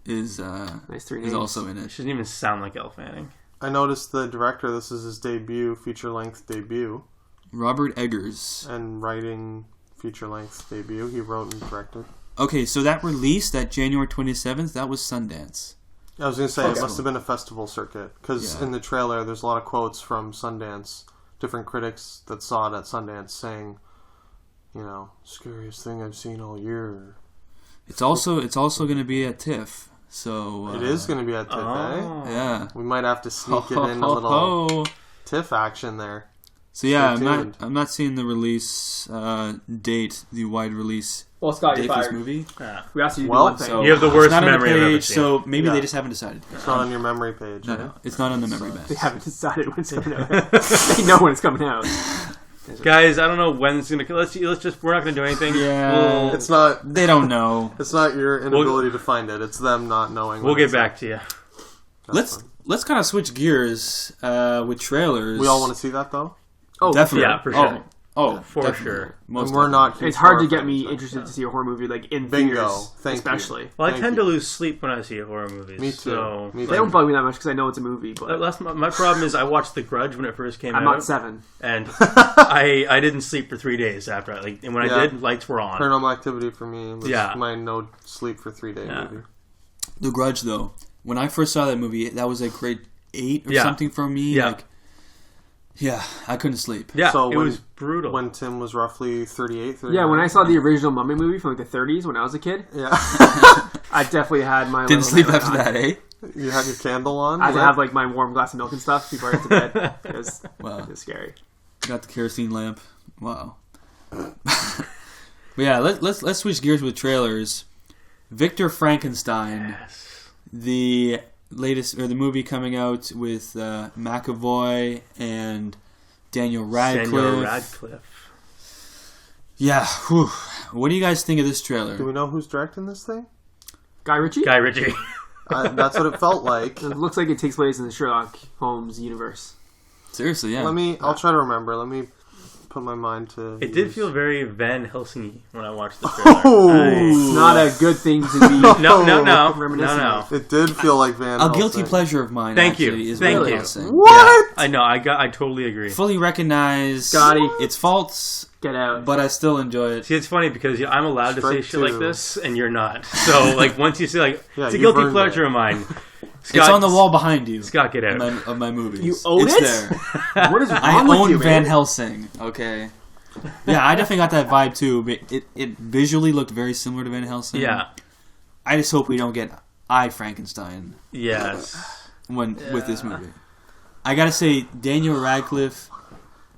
is also in it. She doesn't even sound like Elle Fanning. I noticed the director. This is his feature-length debut. Robert Eggers. And writing feature-length debut. He wrote and directed. Okay, so that release, that January 27th, that was Sundance. I was going to say, Okay. it must have been a festival circuit. Because in the trailer, there's a lot of quotes from Sundance. Different critics that saw it at Sundance saying, scariest thing I've seen all year. It's also going to be at TIFF. So it is going to be at TIFF, eh? Yeah. We might have to sneak it in a little TIFF action there. So yeah, Stay I'm not seeing the release date, the wide release Well, Scott, date you're for this fired. movie. We asked you to do Well, one thing. So You have the it's worst not on the memory I've ever page, seen. so maybe Yeah. they just haven't decided. It's not on your memory page. No, it's not on the memory bank. They haven't decided when it's coming out. They know when it's coming out. Guys, I don't know when it's gonna. Let's just. We're not gonna do anything. Yeah. It's not. They don't know. It's not your inability to find it. It's them not knowing. We'll when get it's back to you. Let's kind of switch gears with trailers. We all want to see that though. Oh, Definitely. Yeah, for sure. For For sure. sure. Most And we're not. huge It's hard to horror get me fans, interested to see a horror movie like in Bingo. theaters, Thank you. especially. Well, I Thank tend you. to lose sleep when I see horror movies. Me too. So, Me They too. don't bug me that much because I know it's a movie. But my problem is I watched The Grudge when it first came I'm out. not 7. And I didn't sleep for 3 days after. And when Yeah. I did, lights were on. Paranormal Activity for me was Yeah. my no sleep for 3 day Yeah. movie. The Grudge, though, when I first saw that movie, that was like grade 8 or Yeah. something for me. Yeah. Like, yeah, I couldn't sleep. Yeah, So it when- was brutal. When Tim was roughly 38, 39. Yeah, when I saw the original Mummy movie from like the 30s when I was a kid, Yeah. I definitely had my Didn't little sleep night after on. that, eh? You had your candle on? I had to lit? have like my warm glass of milk and stuff before I went to bed. It was scary. Got the kerosene lamp. Wow. But yeah, let's switch gears with trailers. Victor Frankenstein, the latest or the movie coming out with McAvoy and Daniel Radcliffe. Daniel Radcliffe. Yeah. Whew. What do you guys think of this Do trailer? we know who's directing this thing? Guy Ritchie? Guy Ritchie. That's what it felt like. It looks like it takes place in the Sherlock Holmes universe. Seriously, yeah. I'll try to remember. Let me put my mind to... It did feel very Van Helsing when I watched the trailer. It's not a good thing to be No. reminiscing of. It did feel like Van A guilty Helsing. pleasure of mine. Thank you. actually, is Thank what you. I'm saying. What? I know. I totally agree. Fully recognize Scotty. its faults, Get out. but I still enjoy it. See, it's funny because I'm allowed to say Strike shit like two. this, and you're not. So, like, once you say, like, Yeah, it's a you've guilty earned pleasure it. of mine. It's Scott, on the wall behind you. Scott, get out. Of my movies. You own it's it? there. What is I wrong with own you, Van man? Helsing. Okay. Yeah, I definitely got that vibe too. But it visually looked very similar to Van Helsing. Yeah. I just hope we don't get I Frankenstein Yes. with this movie. I gotta say, Daniel Radcliffe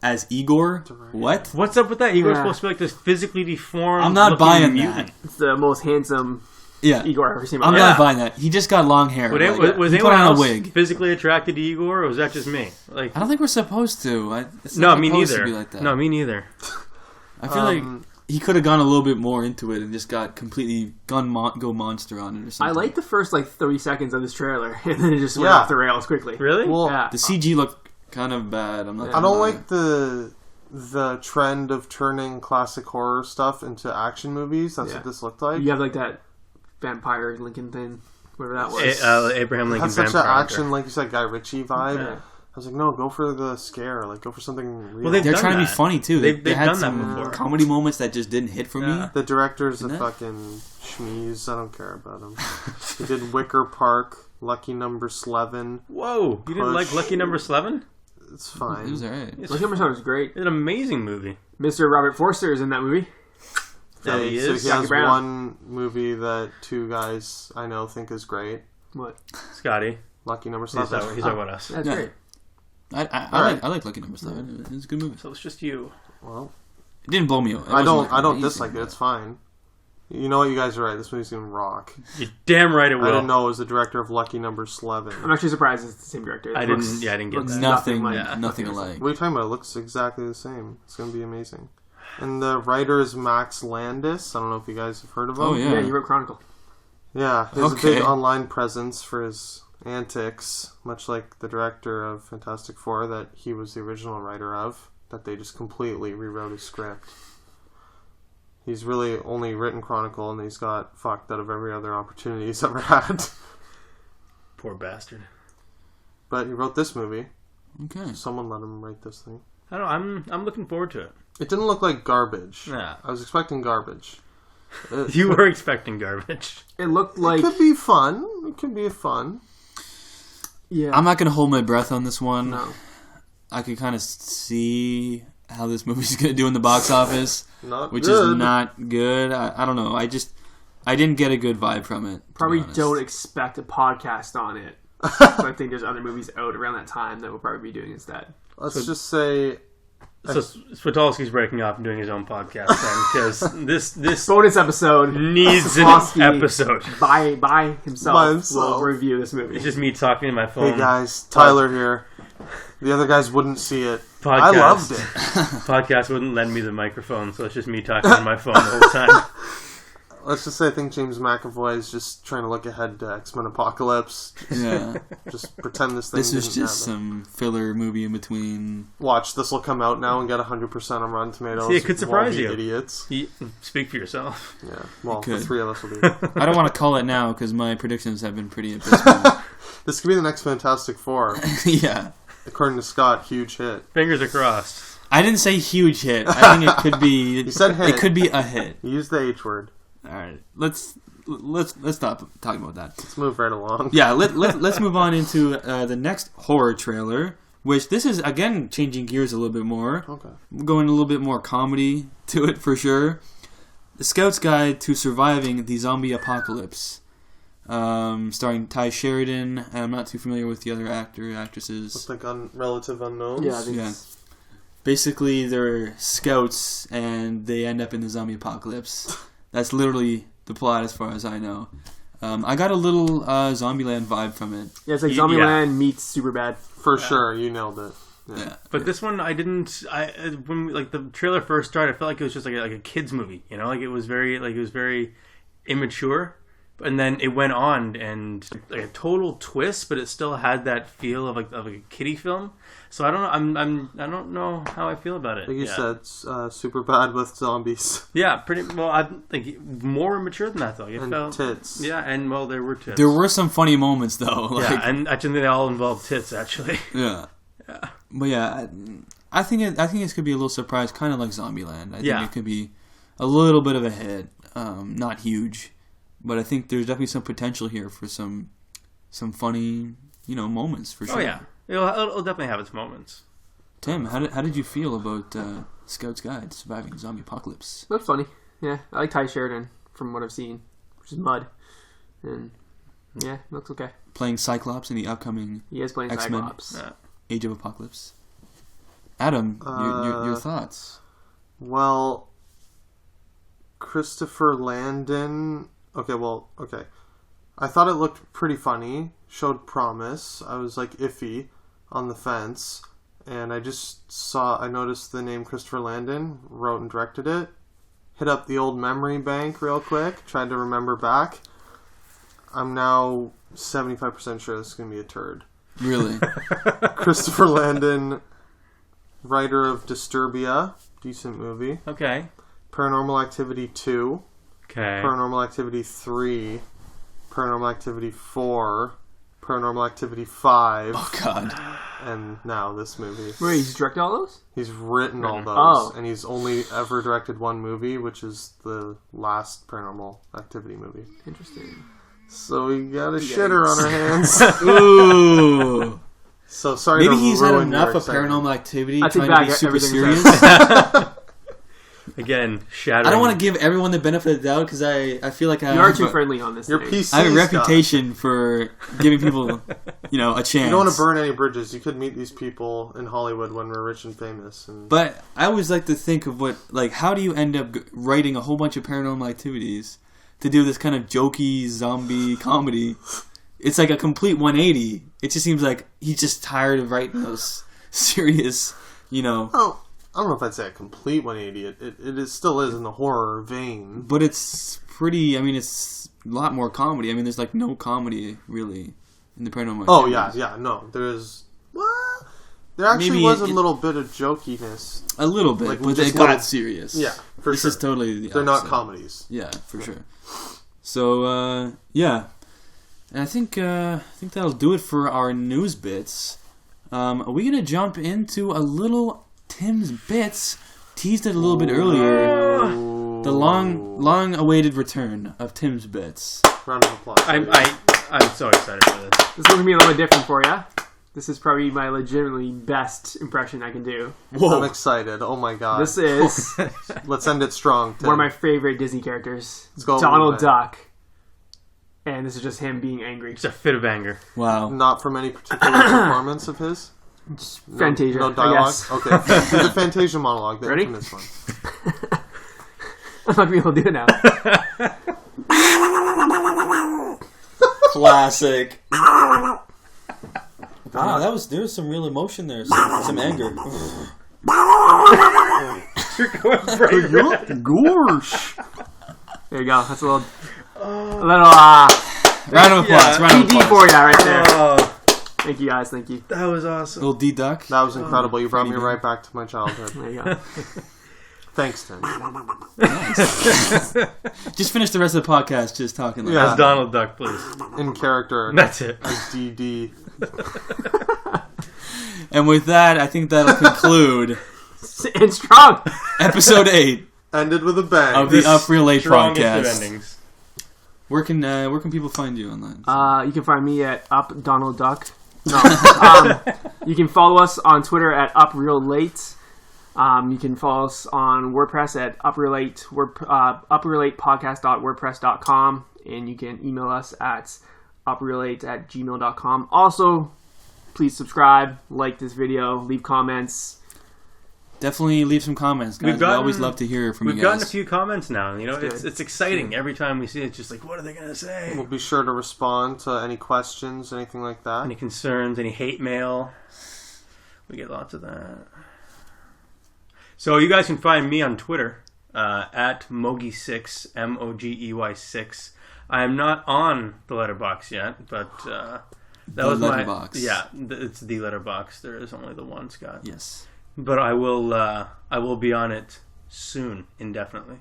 as Igor. What? What's up with that? Igor's Yeah. supposed to be like this physically deformed. I'm not looking buying mutant. that. It's the most handsome Yeah. Igor I've ever seen in my I'm life. not buying that. He just got long hair. Was, Like, was he put anyone on else a wig. physically attracted to Igor, or was that just me? Like, I don't think we're supposed to. It's no, not me supposed neither. To be like that. No, me neither. I feel like he could have gone a little bit more into it and just got completely go monster on it or I something. like the first 30 seconds of this trailer, and then it just went Yeah. off the rails quickly. Really? Well, Yeah. the CG looked kind of bad. I'm not. I gonna don't lie. like the trend of turning classic horror stuff into action movies. That's Yeah. what this looked like. You have that vampire Lincoln thing, whatever that was. Abraham It Lincoln has such an Vampire. action, like you said, Guy Ritchie vibe. Yeah. I was like, no, go for the scare. Like, go for something real. Well, they've They're done trying to be that. funny too. They've They had done that some before. comedy moments that just didn't hit for me. Yeah. The director's a Isn't it? fucking schmeeze. I don't care about him. He did Wicker Park, Lucky Number 11. Whoa, you didn't like Push. Lucky Number 11? It's fine. It was alright. It's Look at was great. an amazing movie. Mr. Robert Forster is in that movie. That Okay, he so is. he Jackie has Brown. one movie that two guys I know think is great. What? Scotty. Lucky Number He's 11. talking about us. That's Yeah. great. I like Lucky Number 7. It was a good movie. So it's just you. Well, It didn't blow me away. It I wasn't, don't amazing, dislike it. but- It's fine. You know what? You guys are right. This movie's gonna rock. You're damn right it will. I didn't know it was the director of Lucky Number 11. I'm actually surprised it's the same director. It I looks- didn't get looks that. Nothing, like nothing Lucky alike. What are you talking about? It looks exactly the same. It's gonna be amazing. And the writer is Max Landis. I don't know if you guys have heard of him. Oh, yeah. Yeah, you wrote Chronicle. Yeah, he has a Okay. big online presence for his antics, much like the director of Fantastic Four that he was the original writer of, that they just completely rewrote his script. He's really only written Chronicle, and he's got fucked out of every other opportunity he's ever had. Poor bastard. But he wrote this movie. Okay. Someone let him write this thing. I don't know. I'm looking forward to it. It didn't look like garbage. Yeah. I was expecting garbage. You were expecting garbage. It looked It like could be fun. It could be fun. Yeah. I'm not going to hold my breath on this one. No. I can kind of see how this movie's going to do in the box office, which good. is not good. I don't know. I didn't get a good vibe from it. Probably don't expect a podcast on it. I think there's other movies out around that time that we'll probably be doing instead. Let's just say... So Switolski's breaking off and doing his own podcast then, because this bonus episode needs an Switolski episode. By himself. By himself. Will review this movie. It's just me talking to my phone. Hey guys, Tyler here. The other guys wouldn't see it. Podcast. I loved it. Podcast wouldn't lend me the microphone, so it's just me talking on my phone the whole time. Let's just say I think James McAvoy is just trying to look ahead to X-Men Apocalypse. Yeah. Just pretend this thing This is didn't just some filler movie in between. Watch, this will come out now and get 100% on Rotten Tomatoes. See, it could surprise We'll you. be idiots. Speak for yourself. Yeah, well, It the could. three of us will be. I don't want to call it now because my predictions have been pretty abysmal. This could be the next Fantastic Four. Yeah. According to Scott, huge hit. Fingers are crossed. I didn't say huge hit. I think it could be. You said hit. It could be a hit. You used the H word. All right, let's stop talking about that. Let's move right along. Yeah, let's move on into the next horror trailer, which this is again changing gears a little bit more. Okay. We're going a little bit more comedy to it for sure. The Scout's Guide to Surviving the Zombie Apocalypse, starring Ty Sheridan. And I'm not too familiar with the other actresses. Looks like relative unknowns. Yeah, I think Yeah. Basically, they're scouts and they end up in the zombie apocalypse. That's literally the plot as far as I know. I got a little Zombieland vibe from it. Yeah, it's like Yeah. Zombieland meets Superbad. For sure, you nailed it. Yeah. But this one, I didn't. When the trailer first started, I felt like it was just like a kids movie. You know, like it was very immature. And then it went on and like a total twist, but it still had that feel of a kiddie film. So I don't know. I don't know how I feel about it. Like you said, super bad with zombies. Yeah, pretty well. I think more mature than that though. It And felt, tits. Yeah, and well, there were tits. There were some funny moments though. Like, Yeah, and actually they all involved tits. Actually, yeah. But yeah, I think this could be a little surprise, kind of like Zombieland. I think it could be a little bit of a hit, not huge, but I think there's definitely some potential here for some funny, moments for sure. Oh yeah, it'll definitely have its moments. Tim, how did you feel about Scout's Guide to Surviving the Zombie Apocalypse? That's funny. Yeah, I like Ty Sheridan from what I've seen, which is Mud. And yeah, looks okay. Playing Cyclops in the upcoming He is playing X-Men. Cyclops. Yeah. Age of Apocalypse. Adam, your thoughts? Well, Christopher Landon... Okay. I thought it looked pretty funny. Showed promise. I was, iffy on the fence. And I noticed the name Christopher Landon, wrote and directed it. Hit up the old memory bank real quick. Tried to remember back. I'm now 75% sure this is going to be a turd. Really? Christopher Landon, writer of Disturbia, decent movie. Okay. Paranormal Activity 2, Okay. Paranormal Activity 3, Paranormal Activity 4, Paranormal Activity 5, Oh God. and now this movie. Wait, he's directed all those? He's written all those, Oh. and he's only ever directed one movie, which is the last Paranormal Activity movie. Interesting. So we got a shitter on our hands. Ooh. So sorry Maybe to he's had ruin enough your of excitement. Paranormal Activity I take trying to be back super everything I serious. said. Again, shattering. I don't want to give everyone the benefit of the doubt because I feel like I You are have too a- friendly on this Your thing. PC. I have a reputation for giving people, a chance. You don't want to burn any bridges. You could meet these people in Hollywood when we're rich and famous. And But I always like to think of how do you end up writing a whole bunch of Paranormal Activities to do this kind of jokey zombie comedy? It's like a complete 180. It just seems like he's just tired of writing those serious, Oh, I don't know if I'd say a complete 180. It still is in the horror vein. But it's pretty. I mean, it's a lot more comedy. I mean, there's no comedy really in the Paranormal Oh Activities. yeah. No, there's. Well, there actually Maybe was a it- little bit of jokiness. A little bit, Like, but just it got little- serious. Yeah, for This sure. is totally the They're not opposite. comedies. Yeah, for sure. So yeah, and I think that'll do it for our news bits. Are we gonna jump into a little Tim's bits? Teased it a little bit earlier. The long awaited return of Tim's bits. Round of applause. I'm so excited for this. This is going to be a little bit different for you. This is probably my legitimately best impression I can do. Whoa. I'm excited. Oh my god. This is Let's end it strong, Tim. one of my favorite Disney characters. Let's go Donald Duck. And this is just him being angry. It's a fit of anger. Wow. Not from any particular performance of his? Fantasia, No I dialogue? guess. Okay. Do the Fantasia monologue. The Ready? infamous one. I'm not going to be able to do it now. Classic. Wow, there was some real emotion there. Some anger. You're going bright red. Gorsh. There you go. That's a little Round of applause. Round of PD applause. for you right there. Oh, Thank you, guys. Thank you. that was awesome. Little D-Duck. That was incredible. You brought me pretty good. right back to my childhood. There you go. Thanks, Tim. Just finish the rest of the podcast just talking like Yeah. As Donald Duck, please. In character That's it. as DD. And with that, I think that'll conclude And strong. episode 8 Ended with a bang. of the Up Real Late Strongest of podcast. endings. Where can people find you online? You can find me at Up Donald Duck. No. You can follow us on Twitter at Up Real Late. You can follow us on WordPress at uprelatepodcast.wordpress.com, and you can email us at uprelate@gmail.com. Also, please subscribe, like this video, leave comments. Definitely leave some comments, guys. We always love to hear from you We've guys. gotten a few comments now. You know, That's it's exciting every time we see it. It's just like, what are they going to say? We'll be sure to respond to any questions, anything like that. Any concerns, any hate mail. We get lots of that. So you guys can find me on Twitter at Mogi6, Mogey6. I am not on the letterbox yet, but that was letterbox. it's the letterbox. There is only the one, Scott. Yes. But I will be on it soon, indefinitely.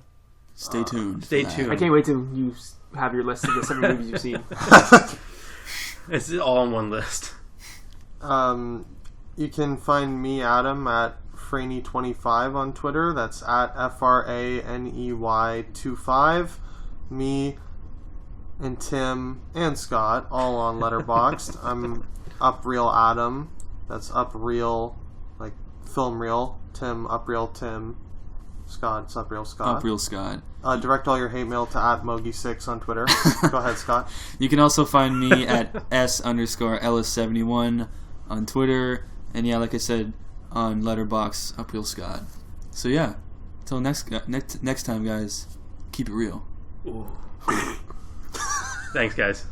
Stay tuned. Stay for that. tuned. I can't wait till you have your list of the 7 movies you've seen. It's all on one list. You can find me, Adam, at Franey25 on Twitter. That's at FRANEY25. Me and Tim and Scott all on Letterboxd. I'm Up Real Adam. That's Up Real, like film reel. Tim, Up Real Tim. Scott, it's Up Real Scott. Up Real Scott. Direct all your hate mail to at Mogi6 on Twitter. Go ahead, Scott. You can also find me at S_Ellis71 on Twitter. And yeah, like I said, on Letterboxd, Up Real Scott. So yeah, until next time, guys, keep it real. Ooh. Thanks, guys.